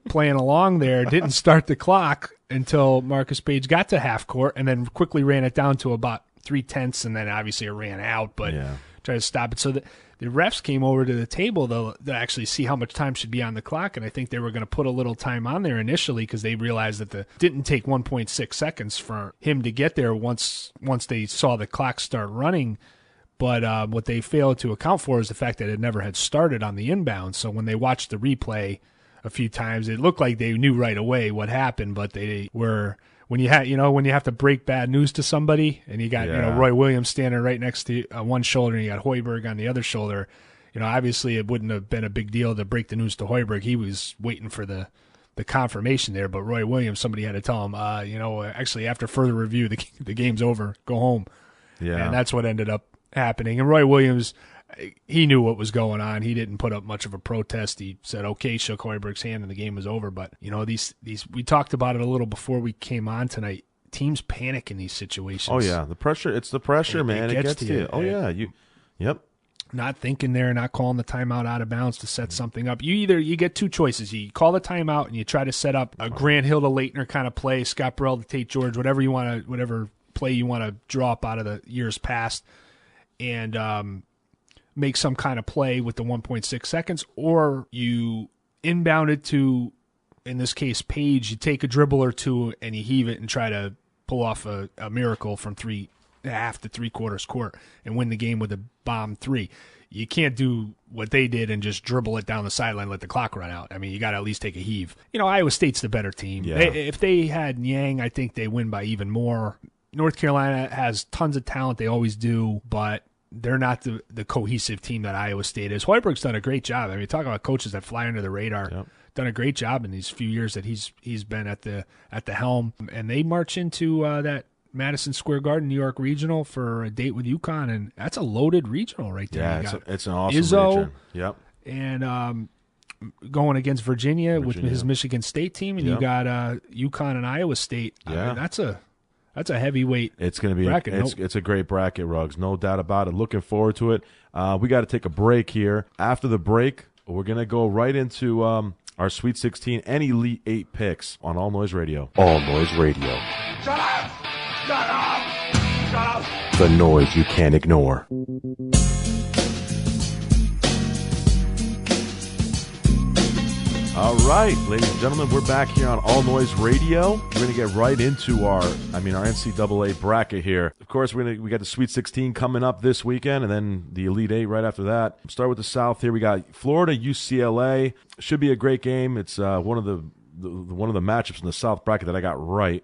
playing along there, didn't start the clock until Marcus Page got to half court, and then quickly ran it down to about 0.3, and then obviously it ran out. But tried to stop it. So the refs came over to the table to actually see how much time should be on the clock, and I think they were going to put a little time on there initially because they realized that it didn't take 1.6 seconds for him to get there once they saw the clock start running. But what they failed to account for is the fact that it never had started on the inbound. So when they watched the replay a few times, it looked like they knew right away what happened, but they were... When you have to break bad news to somebody, and you got Roy Williams standing right next to one shoulder, and you got Hoiberg on the other shoulder, obviously it wouldn't have been a big deal to break the news to Hoiberg. He was waiting for the confirmation there, but Roy Williams, somebody had to tell him, actually after further review, the game's over, go home. Yeah, and that's what ended up happening. And Roy Williams, he knew what was going on. He didn't put up much of a protest. He said, okay, shook Hoiberg's hand, and the game was over. But, these we talked about it a little before we came on tonight. Teams panic in these situations. Oh, yeah. The pressure. It's the pressure, man. It gets to you. Oh, yeah. Yep. Not thinking there, not calling the timeout out of bounds to set something up. You get 2 choices. You call the timeout, and you try to set up a Grant Hill to Leitner kind of play, Scott Burrell to Tate George, whatever play you want to draw up out of the years past, and make some kind of play with the 1.6 seconds, or you inbound it to, in this case, Page, you take a dribble or two and you heave it and try to pull off a miracle from 3.5 to 3/4 court and win the game with a bomb three. You can't do what they did and just dribble it down the sideline and let the clock run out. I mean, you got to at least take a heave. Iowa State's the better team. Yeah. If they had Yang, I think they win by even more. North Carolina has tons of talent. They always do, but they're not the cohesive team that Iowa State is. Hoiberg's done a great job. I mean, talk about coaches that fly under the radar. Yep. Done a great job in these few years that he's been at the helm, and they march into that Madison Square Garden, New York regional for a date with UConn, and that's a loaded regional right there. Yeah, it's an awesome Izzo, region. Yep. And going against Virginia with his Michigan State team, and you got UConn and Iowa State. Yeah. I mean, that's a heavyweight. It's going to be bracket. It's a great bracket, Ruggs, no doubt about it. Looking forward to it. We got to take a break here. After the break, we're going to go right into our Sweet 16 and Elite 8 picks on All Noise Radio. All Noise Radio. Shut up! Shut up! Shut up! The noise you can't ignore. All right, ladies and gentlemen, we're back here on All Noise Radio. We're going to get right into our NCAA bracket here. Of course, we got the Sweet 16 coming up this weekend, and then the Elite 8 right after that. Start with the South here. We got Florida, UCLA. Should be a great game. It's one of the matchups in the South bracket that I got right,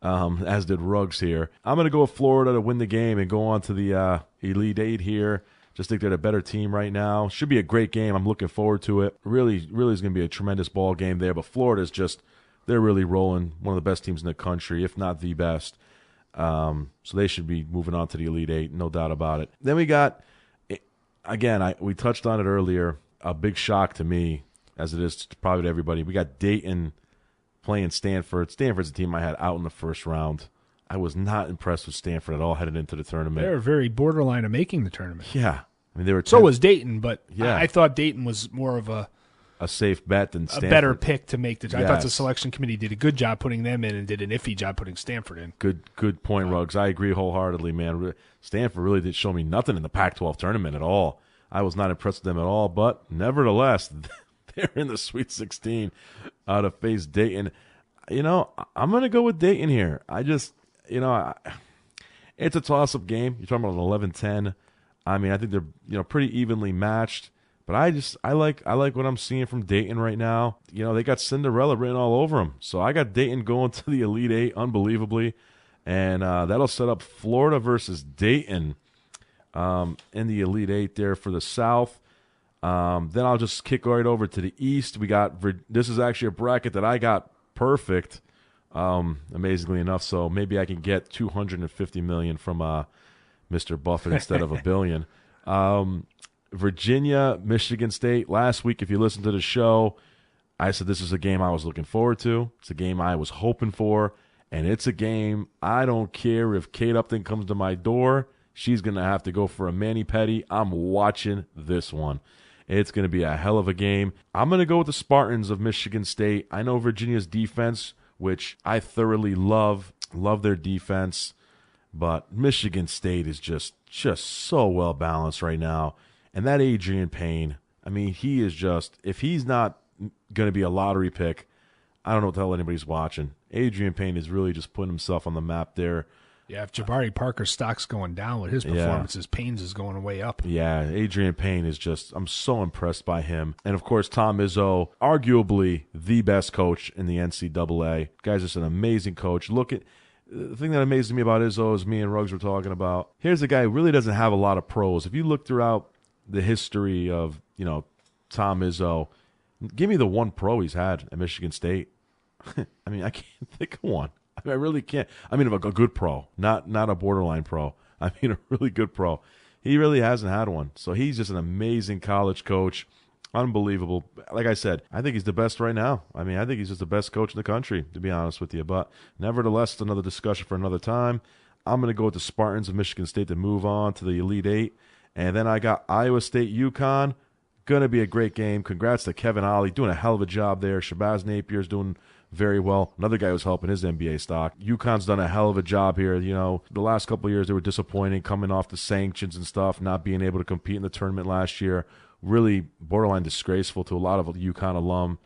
as did Ruggs here. I'm going to go with Florida to win the game and go on to the Elite 8 here. Just think they're a better team right now. Should be a great game. I'm looking forward to it. Really is going to be a tremendous ball game there. But Florida's they're really rolling. One of the best teams in the country, if not the best. So they should be moving on to the Elite 8, no doubt about it. Then we got, again, we touched on it earlier, a big shock to me, as it is probably to everybody. We got Dayton playing Stanford. Stanford's a team I had out in the first round. I was not impressed with Stanford at all headed into the tournament. They're very borderline of making the tournament. Yeah. I mean, they were so was Dayton, but yeah. I thought Dayton was more of a safe bet than Stanford. A better pick to make the. Yes. I thought the selection committee did a good job putting them in and did an iffy job putting Stanford in. Good point, Ruggs. I agree wholeheartedly, man. Stanford really did show me nothing in the Pac-12 tournament at all. I was not impressed with them at all, but nevertheless, they're in the Sweet 16 to face Dayton. I'm going to go with Dayton here. It's a toss-up game. You're talking about an 11-10. I mean, I think they're pretty evenly matched. But I like what I'm seeing from Dayton right now. They got Cinderella written all over them. So I got Dayton going to the Elite 8 unbelievably. And that'll set up Florida versus Dayton in the Elite 8 there for the South. Then I'll just kick right over to the East. This is actually a bracket that I got perfect, amazingly enough. So maybe I can get $250 million from Mr. Buffett instead of $1 billion. Virginia, Michigan State. Last week, if you listened to the show, I said this is a game I was looking forward to. It's a game I was hoping for, and it's a game I don't care if Kate Upton comes to my door. She's going to have to go for a mani-pedi. I'm watching this one. It's going to be a hell of a game. I'm going to go with the Spartans of Michigan State. I know Virginia's defense, which I thoroughly love their defense, but Michigan State is just so well balanced right now. And that Adrian Payne, I mean, he is if he's not going to be a lottery pick, I don't know what the hell anybody's watching. Adrian Payne is really just putting himself on the map there. Yeah, if Jabari Parker's stock's going down with his performances, Payne's is going way up. Yeah, Adrian Payne is I'm so impressed by him. And, of course, Tom Izzo, arguably the best coach in the NCAA. Guy's just an amazing coach. The thing that amazes me about Izzo is me and Ruggs were talking about. Here's a guy who really doesn't have a lot of pros. If you look throughout the history of, Tom Izzo, give me the one pro he's had at Michigan State. I mean, I can't think of one. I really can't. I mean, a good pro, not a borderline pro. I mean, a really good pro. He really hasn't had one. So he's just an amazing college coach. Unbelievable. Like I said, I think he's the best right now. I mean, I think he's just the best coach in the country, to be honest with you. But nevertheless, it's another discussion for another time. I'm going to go with the Spartans of Michigan State to move on to the Elite 8. And then I got Iowa State, UConn. Going to be a great game. Congrats to Kevin Ollie, doing a hell of a job there. Shabazz Napier's doing very well. Another guy who's helping his NBA stock. UConn's done a hell of a job here. The last couple of years they were disappointing, coming off the sanctions and stuff, not being able to compete in the tournament last year. really borderline disgraceful to a lot of UConn alum,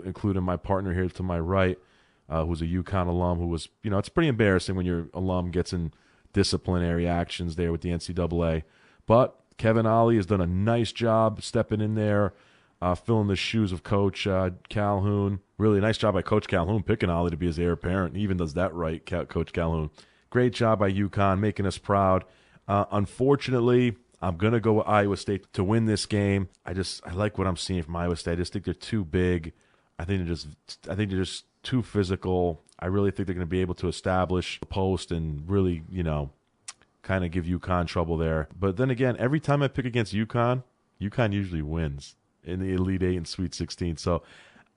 including my partner here to my right, who's a UConn alum who was, it's pretty embarrassing when your alum gets in disciplinary actions there with the NCAA. But Kevin Ollie has done a nice job stepping in there, filling the shoes of Coach Calhoun. Really nice job by Coach Calhoun picking Ollie to be his heir apparent. He even does that right, Coach Calhoun. Great job by UConn, making us proud. Unfortunately, I'm going to go with Iowa State to win this game. I like what I'm seeing from Iowa State. I just think they're too big. I think they're just too physical. I really think they're going to be able to establish the post and really, kind of give UConn trouble there. But then again, every time I pick against UConn usually wins in the Elite Eight and Sweet 16. So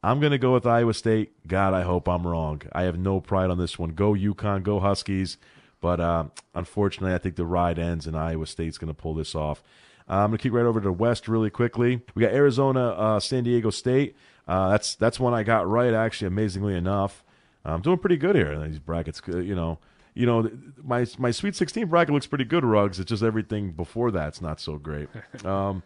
I'm going to go with Iowa State. God, I hope I'm wrong. I have no pride on this one. Go UConn, go Huskies. But unfortunately, I think the ride ends and Iowa State's going to pull this off. I'm going to kick right over to the West really quickly. We got Arizona, San Diego State. That's one I got right, actually, amazingly enough. I'm doing pretty good here. These brackets, my Sweet 16 bracket looks pretty good, Ruggs. It's just everything before that's not so great.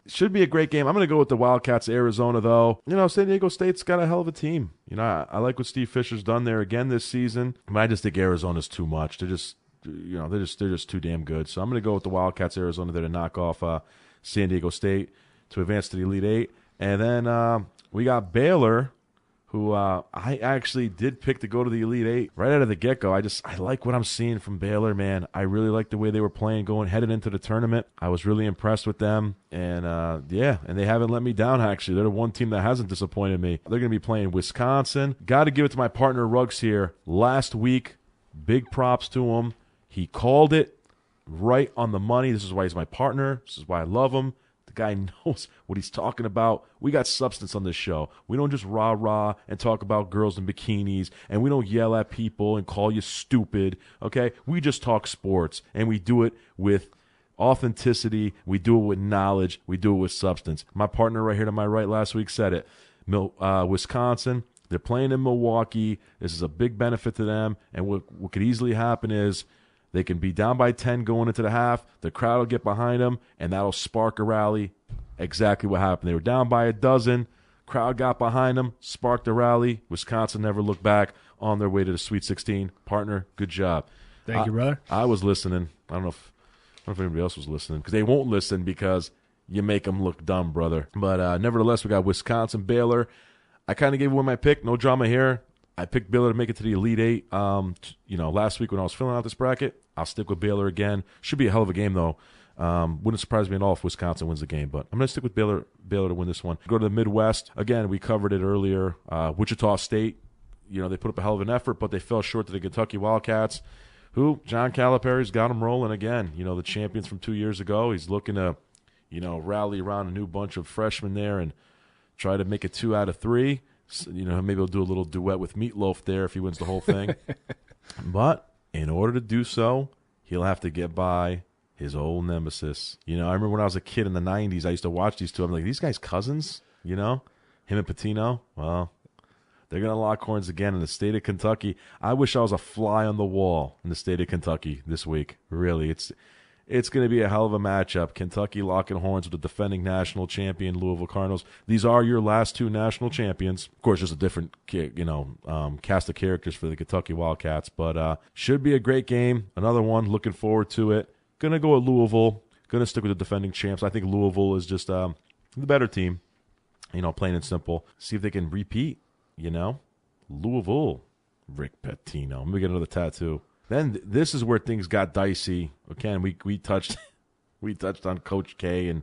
Should be a great game. I'm going to go with the Wildcats, Arizona, though. San Diego State's got a hell of a team. I like what Steve Fisher's done there again this season. But I just think Arizona's too much. They're just too damn good. So I'm going to go with the Wildcats, Arizona, there to knock off San Diego State to advance to the Elite Eight. And then we got Baylor, who I actually did pick to go to the Elite Eight right out of the get-go. I like what I'm seeing from Baylor, man. I really like the way they were playing headed into the tournament. I was really impressed with them. And, and they haven't let me down, actually. They're the one team that hasn't disappointed me. They're going to be playing Wisconsin. Got to give it to my partner, Ruggs, here. Last week, big props to him. He called it right on the money. This is why he's my partner. This is why I love him. The guy knows what he's talking about. We got substance on this show. We don't just rah-rah and talk about girls in bikinis, and we don't yell at people and call you stupid, okay? We just talk sports, and we do it with authenticity. We do it with knowledge. We do it with substance. My partner right here to my right last week said it. Wisconsin, they're playing in Milwaukee. This is a big benefit to them, and what could easily happen is they can be down by 10 going into the half. The crowd will get behind them, and that'll spark a rally. Exactly what happened. They were down by 12. Crowd got behind them, sparked a rally. Wisconsin never looked back on their way to the Sweet 16. Partner, good job. Thank you, brother. I was listening. I don't know if anybody else was listening, because they won't listen because you make them look dumb, brother. But nevertheless, we got Wisconsin, Baylor. I kind of gave away my pick. No drama here. I picked Baylor to make it to the Elite Eight. Last week when I was filling out this bracket, I'll stick with Baylor again. Should be a hell of a game, though. Wouldn't surprise me at all if Wisconsin wins the game, but I'm going to stick with Baylor to win this one. Go to the Midwest. Again, we covered it earlier. Wichita State, they put up a hell of an effort, but they fell short to the Kentucky Wildcats, who John Calipari's got them rolling again. The champions from 2 years ago. He's looking to, rally around a new bunch of freshmen there and try to make it 2 out of 3. So, maybe he'll do a little duet with Meatloaf there if he wins the whole thing. But in order to do so, he'll have to get by his old nemesis. I remember when I was a kid in the 90s, I used to watch these two. I'm like, these guys cousins? Him and Patino? Well, they're going to lock horns again in the state of Kentucky. I wish I was a fly on the wall in the state of Kentucky this week. Really, it's going to be a hell of a matchup. Kentucky locking horns with the defending national champion Louisville Cardinals. These are your last two national champions. Of course, just a different, cast of characters for the Kentucky Wildcats. But should be a great game. Another one. Looking forward to it. Going to go with Louisville. Going to stick with the defending champs. I think Louisville is just the better team. Plain and simple. See if they can repeat. Louisville. Rick Pitino. Let me get another tattoo. Then this is where things got dicey. Again, we touched on Coach K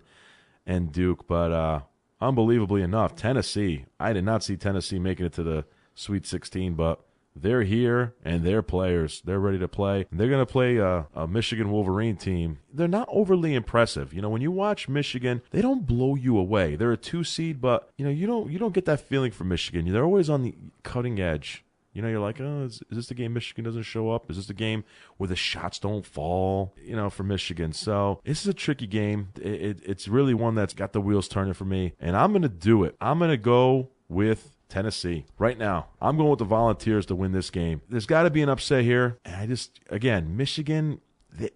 and Duke, but unbelievably enough, Tennessee. I did not see Tennessee making it to the Sweet 16, but they're here and they're players. They're ready to play. They're going to play a Michigan Wolverine team. They're not overly impressive. When you watch Michigan, they don't blow you away. They're a 2 seed, but you don't get that feeling from Michigan. They're always on the cutting edge. You're like, oh, is this the game Michigan doesn't show up? Is this the game where the shots don't fall, for Michigan? So this is a tricky game. It's really one that's got the wheels turning for me, and I'm going to do it. I'm going to go with Tennessee right now. I'm going with the Volunteers to win this game. There's got to be an upset here. And Michigan,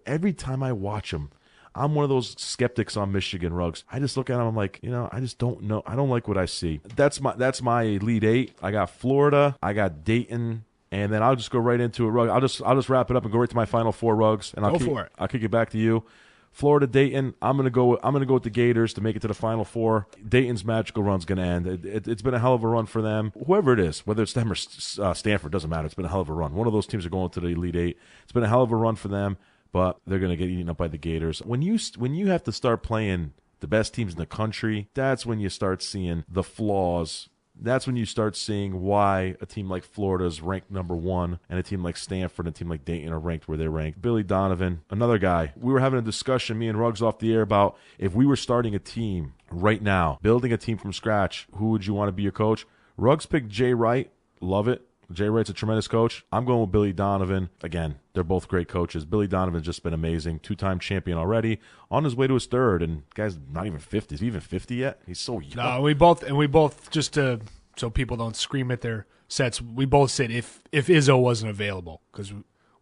every time I watch them, I'm one of those skeptics on Michigan, Ruggs. I just look at them, I'm like, I just don't know. I don't like what I see. That's my Elite Eight. I got Florida, I got Dayton, and then I'll just go right into it, Ruggs. I'll just wrap it up and go right to my Final Four, Ruggs, and I'll kick it back to you. Florida, Dayton. I'm gonna go with the Gators to make it to the Final Four. Dayton's magical run's gonna end. It's been a hell of a run for them. Whoever it is, whether it's them or Stanford, doesn't matter. It's been a hell of a run. One of those teams are going to the Elite Eight. It's been a hell of a run for them, but they're gonna get eaten up by the Gators. When you have to start playing the best teams in the country, that's when you start seeing the flaws. That's when you start seeing why a team like Florida is ranked number 1 and a team like Stanford and a team like Dayton are ranked where they're ranked. Billy Donovan, another guy. We were having a discussion, me and Ruggs off the air, about if we were starting a team right now, building a team from scratch, who would you want to be your coach? Ruggs picked Jay Wright. Love it. Jay Wright's a tremendous coach. I'm going with Billy Donovan. Again, they're both great coaches. Billy Donovan's just been amazing. 2-time champion already. On his way to his third, and guy's not even 50. Is he even 50 yet? He's so young. No, we both just to so people don't scream at their sets, we both said if Izzo wasn't available, because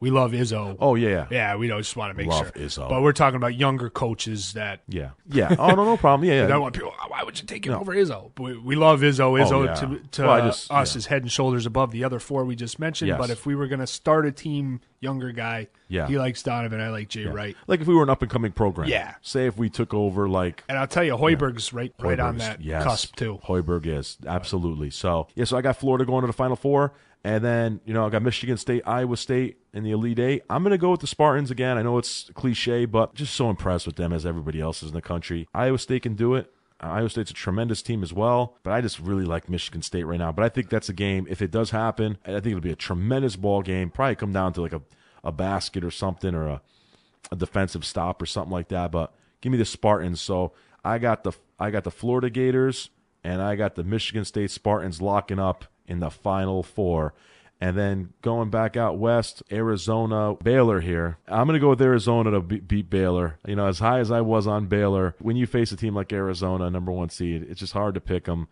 we love Izzo. Oh, yeah. Yeah, we just want to make sure. Izzo. But we're talking about younger coaches that. Yeah. Oh, no problem. Yeah. I don't want people, why would you take him over Izzo? But we love Izzo. Izzo us is head and shoulders above the other 4 we just mentioned. Yes. But if we were going to start a team, younger guy, he likes Donovan, I like Jay Wright. Like if we were an up-and-coming program. Yeah. Say if we took over like. And I'll tell you, Hoiberg's right on that cusp too. Hoiberg is, absolutely. So I got Florida going to the Final Four. And then, I got Michigan State, Iowa State in the Elite Eight. I'm going to go with the Spartans again. I know it's cliche, but just so impressed with them as everybody else is in the country. Iowa State can do it. Iowa State's a tremendous team as well, but I just really like Michigan State right now. But I think that's a game, if it does happen, I think it'll be a tremendous ball game. Probably come down to like a basket or something, or a defensive stop or something like that. But give me the Spartans. So I got the Florida Gators, and I got the Michigan State Spartans locking up in the Final Four. And then going back out west, Arizona, Baylor here. I'm going to go with Arizona to beat Baylor. As high as I was on Baylor, when you face a team like Arizona, number 1 seed, it's just hard to pick them.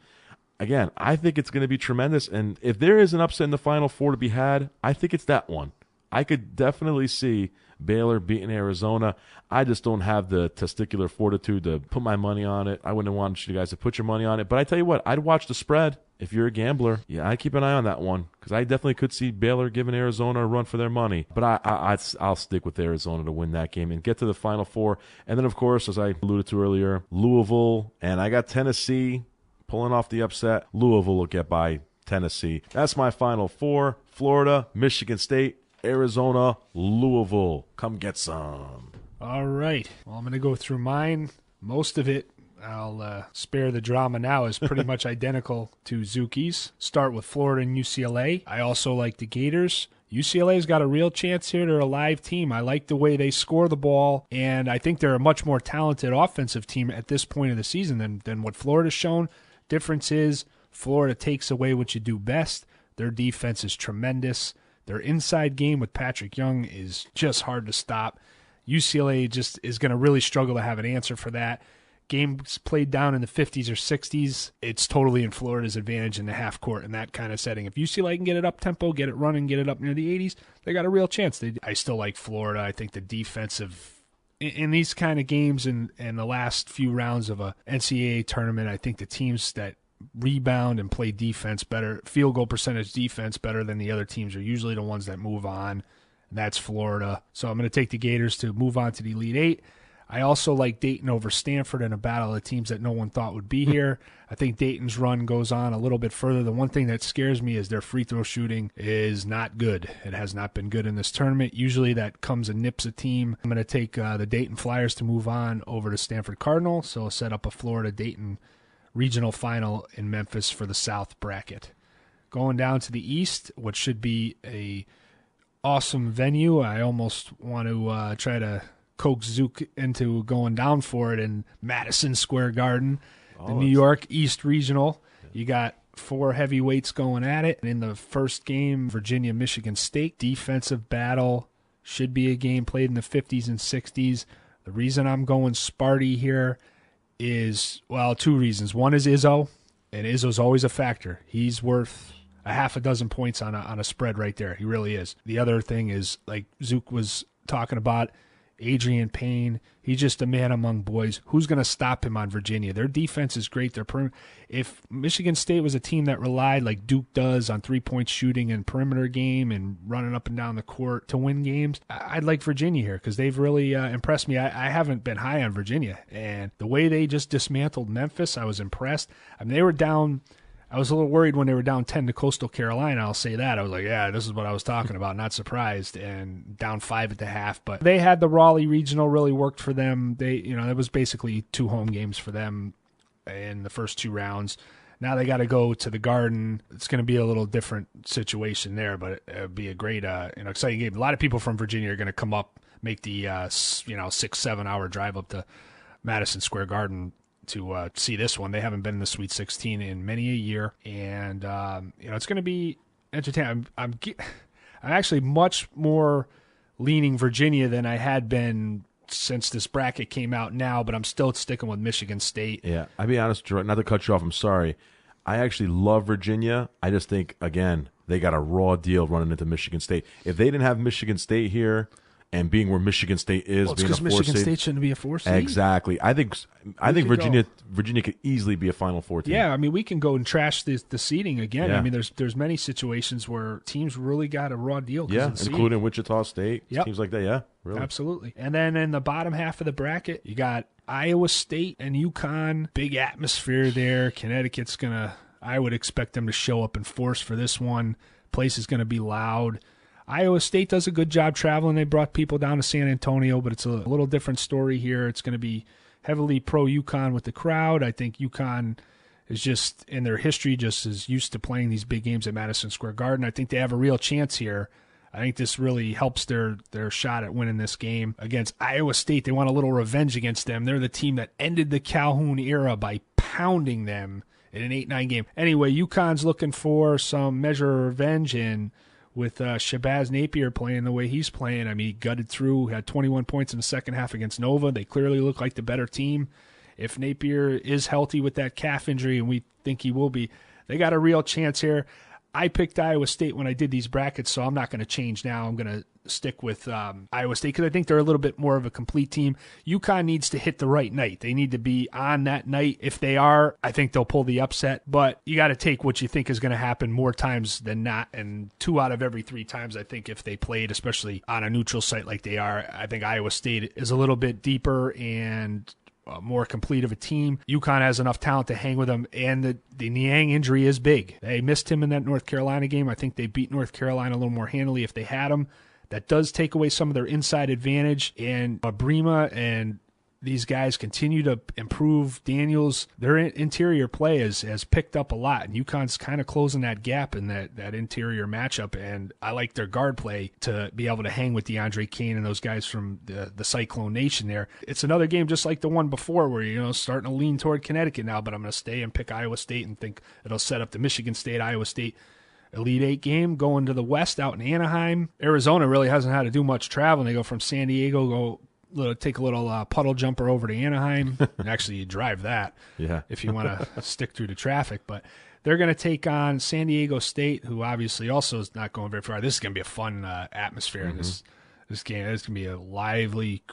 Again, I think it's going to be tremendous. And if there is an upset in the Final Four to be had, I think it's that one. I could definitely see Baylor beating Arizona. I just don't have the testicular fortitude to put my money on it. I wouldn't want you guys to put your money on it. But I tell you what, I'd watch the spread. If you're a gambler, I'd keep an eye on that one, because I definitely could see Baylor giving Arizona a run for their money. But I'll stick with Arizona to win that game and get to the Final Four. And then, of course, as I alluded to earlier, Louisville, and I got Tennessee pulling off the upset. Louisville will get by Tennessee. That's my Final Four: Florida, Michigan State, Arizona, Louisville. Come get some. All right. Well, I'm going to go through mine. Most of it, I'll spare the drama now, is pretty much identical to Zuki's. Start with Florida and UCLA. I also like the Gators. UCLA's got a real chance here. They're a live team. I like the way they score the ball, and I think they're a much more talented offensive team at this point of the season than what Florida's shown. Difference is Florida takes away what you do best. Their defense is tremendous. Their inside game with Patrick Young is just hard to stop. UCLA just is going to really struggle to have an answer for that. Games played down in the 50s or 60s, it's totally in Florida's advantage in the half court in that kind of setting. If UCLA can get it up tempo, get it running, get it up near the 80s, they got a real chance. I still like Florida. I think the defensive in these kind of games in the last few rounds of a NCAA tournament, I think the teams that rebound and play defense better, field goal percentage defense better than the other teams, are usually the ones that move on, and that's Florida. So I'm going to take the Gators to move on to the Elite Eight. I also like Dayton over Stanford in a battle of teams that no one thought would be here. I think Dayton's run goes on a little bit further. The one thing that scares me is their free throw shooting is not good. It has not been good in this tournament. Usually that comes and nips a team. I'm going to take the Dayton Flyers to move on over to Stanford Cardinal, so I'll set up a Florida-Dayton regional final in Memphis for the South bracket. Going down to the East, what should be a awesome venue. I almost want to try to coax Zook into going down for it in Madison Square Garden, the New York East Regional. You got 4 heavyweights going at it. In the first game, Virginia, Michigan State, defensive battle. Should be a game played in the 50s and 60s. The reason I'm going Sparty here is, 2 reasons. One is Izzo, and Izzo's always a factor. He's worth a half a dozen points on a spread right there. He really is. The other thing is, like Zook was talking about, Adrian Payne. He's just a man among boys. Who's going to stop him on Virginia? Their defense is great. If Michigan State was a team that relied, like Duke does, on three-point shooting and perimeter game and running up and down the court to win games, I'd like Virginia here because they've really impressed me. I haven't been high on Virginia. And the way they just dismantled Memphis, I was impressed. I mean, they were down – I was a little worried when they were down 10 to Coastal Carolina. I'll say that. I was like, yeah, this is what I was talking about. Not surprised. And down 5 at the half. But they had the Raleigh Regional really worked for them. It was basically 2 home games for them in the first 2 rounds. Now they got to go to the Garden. It's going to be a little different situation there, but it would be a great, exciting game. A lot of people from Virginia are going to come up, make the 6-7 hour drive up to Madison Square Garden to see this one. They haven't been in the Sweet 16 in many a year, and it's going to be entertaining. I'm actually much more leaning Virginia than I had been since this bracket came out now, but I'm still sticking with Michigan State. Yeah, I'll be honest, not to cut you off, I'm sorry. I actually love Virginia. I just think, again, they got a raw deal running into Michigan State. If they didn't have Michigan State here, and being where Michigan State is, it's being a 4 Michigan seed, State shouldn't be a 4 seed. Exactly. I think Virginia could easily be a Final Four team. Yeah, I mean, we can go and trash the seeding again. Yeah. I mean, there's many situations where teams really got a raw deal. Yeah, of the including seeding. Wichita State, teams like that. Yeah, really, absolutely. And then in the bottom half of the bracket, you got Iowa State and UConn. Big atmosphere there. Connecticut's I would expect them to show up in force for this one. Place is going to be loud. Iowa State does a good job traveling. They brought people down to San Antonio, but it's a little different story here. It's going to be heavily pro-UConn with the crowd. I think UConn is just, in their history, just as used to playing these big games at Madison Square Garden. I think they have a real chance here. I think this really helps their shot at winning this game against Iowa State. They want a little revenge against them. They're the team that ended the Calhoun era by pounding them in an 8-9 game. Anyway, UConn's looking for some measure of revenge, and with Shabazz Napier playing the way he's playing, I mean, he gutted through, had 21 points in the second half against Nova. They clearly look like the better team. If Napier is healthy with that calf injury, and we think he will be, they got a real chance here. I picked Iowa State when I did these brackets, so I'm not going to change now. I'm going to stick with Iowa State because I think they're a little bit more of a complete team. UConn needs to hit the right night. They need to be on that night. If they are, I think they'll pull the upset. But you got to take what you think is going to happen more times than not. And 2 out of every 3 times, I think, if they played, especially on a neutral site like they are, I think Iowa State is a little bit deeper and more complete of a team. UConn has enough talent to hang with them, and the Niang injury is big. They missed him in that North Carolina game. I think they beat North Carolina a little more handily if they had him. That does take away some of their inside advantage, and Brima and these guys continue to improve. Daniels, their interior play has picked up a lot, and UConn's kind of closing that gap in that interior matchup, and I like their guard play to be able to hang with DeAndre Kane and those guys from the Cyclone Nation there. It's another game just like the one before where, starting to lean toward Connecticut now, but I'm going to stay and pick Iowa State and think it'll set up the Michigan State, Iowa State Elite 8 game going to the West out in Anaheim. Arizona really hasn't had to do much traveling. They go from San Diego, take a little puddle jumper over to Anaheim. And actually, you drive that if you want to stick through the traffic. But they're going to take on San Diego State, who obviously also is not going very far. This is going to be a fun atmosphere in this game. It's going to be a lively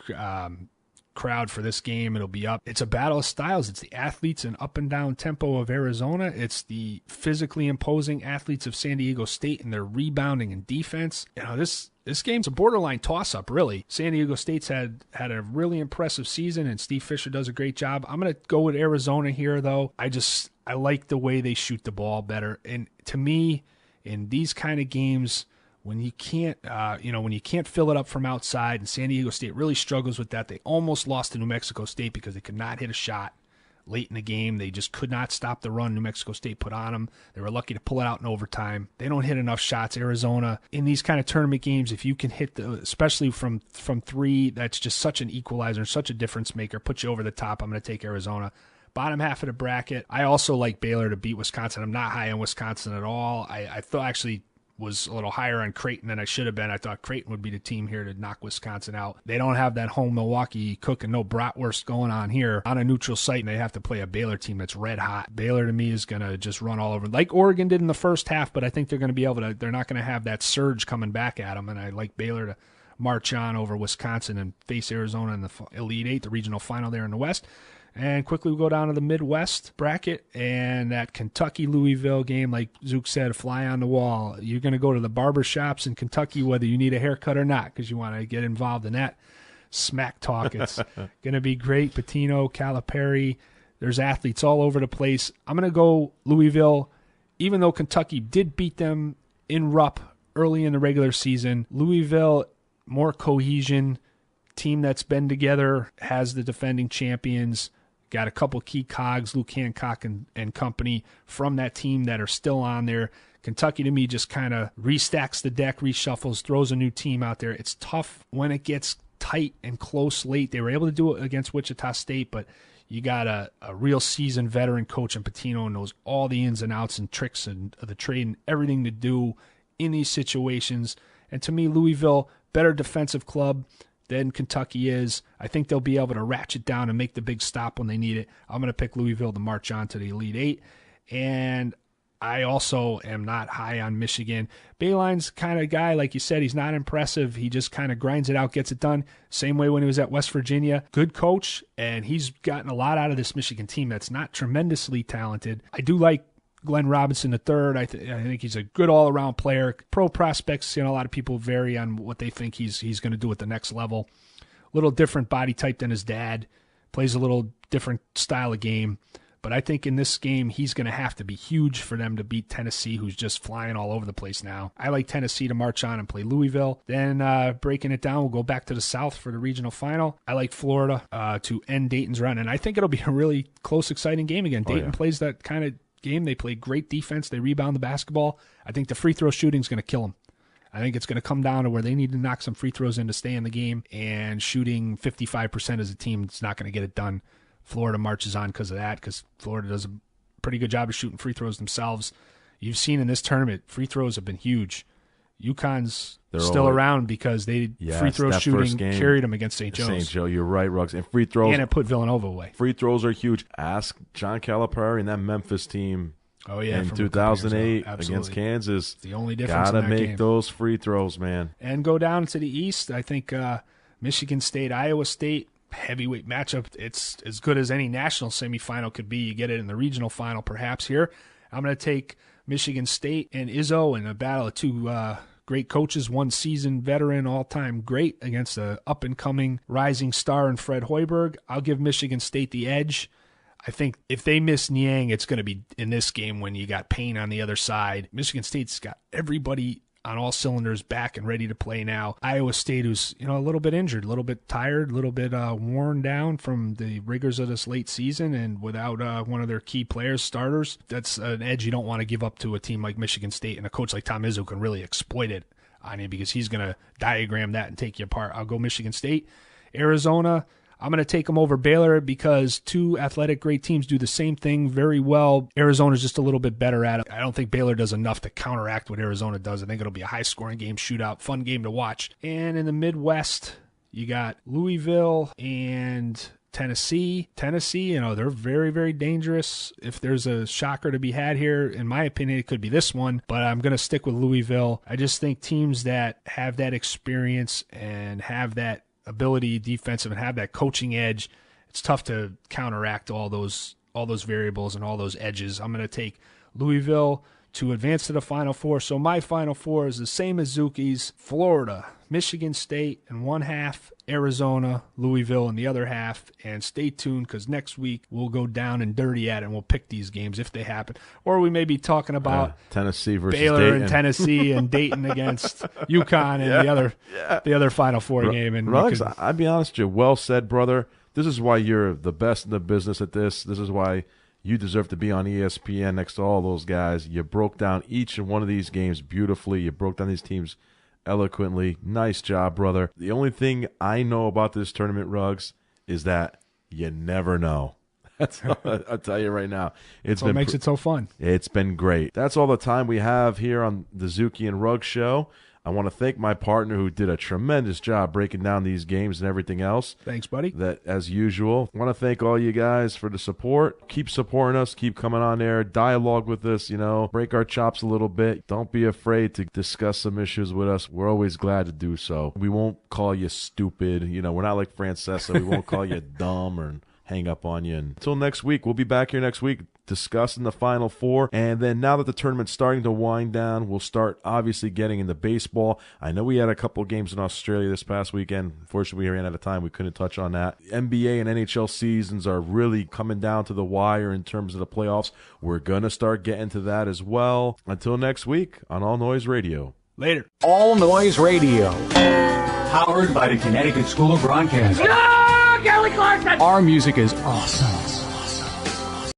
crowd for this game. It'll be up. It's a battle of styles. It's the athletes and up and down tempo of Arizona. It's the physically imposing athletes of San Diego State and their rebounding and defense. This game's a borderline toss-up, really. San Diego State's had a really impressive season, and Steve Fisher does a great job. I'm going to go with Arizona here, though. I like the way they shoot the ball better. And to me, in these kind of games, when you can't fill it up from outside, and San Diego State really struggles with that. They almost lost to New Mexico State because they could not hit a shot late in the game. They just could not stop the run New Mexico State put on them. They were lucky to pull it out in overtime. They don't hit enough shots. Arizona, in these kind of tournament games, if you can hit especially from 3, that's just such an equalizer, such a difference maker, put you over the top. I'm going to take Arizona. Bottom half of the bracket, I also like Baylor to beat Wisconsin. I'm not high on Wisconsin at all. I thought actually was a little higher on Creighton than I should have been. I thought Creighton would be the team here to knock Wisconsin out. They don't have that home Milwaukee cooking, no bratwurst going on here on a neutral site, and they have to play a Baylor team that's red hot. Baylor, to me, is going to just run all over, like Oregon did in the first half, but I think they're going to be able to, they're not going to have that surge coming back at them, and I like Baylor to march on over Wisconsin and face Arizona in the Elite Eight, the regional final there in the West. And quickly we go down to the Midwest bracket, and that Kentucky-Louisville game, like Zook said, fly on the wall. You're going to go to the barber shops in Kentucky whether you need a haircut or not because you want to get involved in that smack talk. It's going to be great. Patino, Calipari, there's athletes all over the place. I'm going to go Louisville, even though Kentucky did beat them in Rupp early in the regular season. Louisville, more cohesion, team that's been together, has the defending champions, got a couple key cogs, Luke Hancock and company from that team that are still on there. Kentucky, to me, just kind of restacks the deck, reshuffles, throws a new team out there. It's tough when it gets tight and close late. They were able to do it against Wichita State, but you got a real seasoned veteran coach in Patino and knows all the ins and outs and tricks and the trade and everything to do in these situations. And to me, Louisville, better defensive club than Kentucky is. I think they'll be able to ratchet down and make the big stop when they need it. I'm going to pick Louisville to march on to the Elite Eight. And I also am not high on Michigan. Boehlein's kind of guy, like you said, he's not impressive. He just kind of grinds it out, gets it done. Same way when he was at West Virginia. Good coach, and he's gotten a lot out of this Michigan team that's not tremendously talented. I do like Glenn Robinson III. I think he's a good all-around player. Pro prospects, a lot of people vary on what they think he's going to do at the next level. A little different body type than his dad. Plays a little different style of game. But I think in this game, he's going to have to be huge for them to beat Tennessee, who's just flying all over the place now. I like Tennessee to march on and play Louisville. Then breaking it down, we'll go back to the South for the regional final. I like Florida to end Dayton's run. And I think it'll be a really close, exciting game again. Dayton plays that kind of game. They play great defense. They rebound the basketball. I think the free throw shooting is going to kill them. I think it's going to come down to where they need to knock some free throws in to stay in the game, and shooting 55% as a team is not going to get it done. Florida marches on because of that, because Florida does a pretty good job of shooting free throws themselves. You've seen in this tournament, free throws have been huge. UConn's still around because free throw shooting carried them against St. Joe's. St. Joe, you're right, Ruggs. And free throws. And it put Villanova away. Free throws are huge. Ask John Calipari and that Memphis team. Oh, yeah, in 2008 against Kansas. The only difference Gotta in that make game. those free throws, man. And go down to the East. I think Michigan State, Iowa State, heavyweight matchup. It's as good as any national semifinal could be. You get it in the regional final perhaps here. I'm going to take Michigan State and Izzo in a battle of two great coaches, one seasoned veteran, all-time great against a up-and-coming rising star in Fred Hoiberg. I'll give Michigan State the edge. I think if they miss Niang, it's going to be in this game when you got Payne on the other side. Michigan State's got everybody on all cylinders back and ready to play now. Iowa State, who's a little bit injured, a little bit tired, a little bit worn down from the rigors of this late season, and without one of their key players, starters, that's an edge you don't want to give up to a team like Michigan State, and a coach like Tom Izzo can really exploit it on you because he's going to diagram that and take you apart. I'll go Michigan State. Arizona, I'm going to take them over Baylor because two athletic great teams do the same thing very well. Arizona's just a little bit better at it. I don't think Baylor does enough to counteract what Arizona does. I think it'll be a high-scoring game, shootout, fun game to watch. And in the Midwest, you got Louisville and Tennessee. Tennessee, they're very, very dangerous. If there's a shocker to be had here, in my opinion, it could be this one, but I'm going to stick with Louisville. I just think teams that have that experience and have that ability defensive and have that coaching edge, it's tough to counteract all those variables and all those edges. I'm going to take Louisville to advance to the Final Four. So my Final Four is the same as Zuki's: Florida, Michigan State in one half, Arizona, Louisville in the other half. And stay tuned because next week we'll go down and dirty at it and we'll pick these games if they happen. Or we may be talking about Tennessee versus Baylor Dayton. and Tennessee and Dayton against UConn and the other Final Four game. And Ruggs, I'd be honest with you. Well said, brother. This is why you're the best in the business at this. This is why you deserve to be on ESPN next to all those guys. You broke down each and one of these games beautifully. You broke down these teams eloquently. Nice job, brother. The only thing I know about this tournament, Ruggs, is that you never know. That's all I'll tell you right now. That's what makes it so fun. It's been great. That's all the time we have here on the Zuki and Ruggs Show. I want to thank my partner who did a tremendous job breaking down these games and everything else. Thanks, buddy. That, as usual, I want to thank all you guys for the support. Keep supporting us. Keep coming on there. Dialogue with us, break our chops a little bit. Don't be afraid to discuss some issues with us. We're always glad to do so. We won't call you stupid. We're not like Francesa. We won't call you dumb or hang up on you. And until next week, we'll be back here next week discussing the Final Four. And then now that the tournament's starting to wind down, we'll start obviously getting into baseball. I know we had a couple of games in Australia this past weekend. Unfortunately, we ran out of time. We couldn't touch on that. NBA and NHL seasons are really coming down to the wire in terms of the playoffs. We're going to start getting to that as well. Until next week on All Noise Radio. Later. All Noise Radio. Powered by the Connecticut School of Broadcasting. No, Kelly Clarkson! Our music is awesome.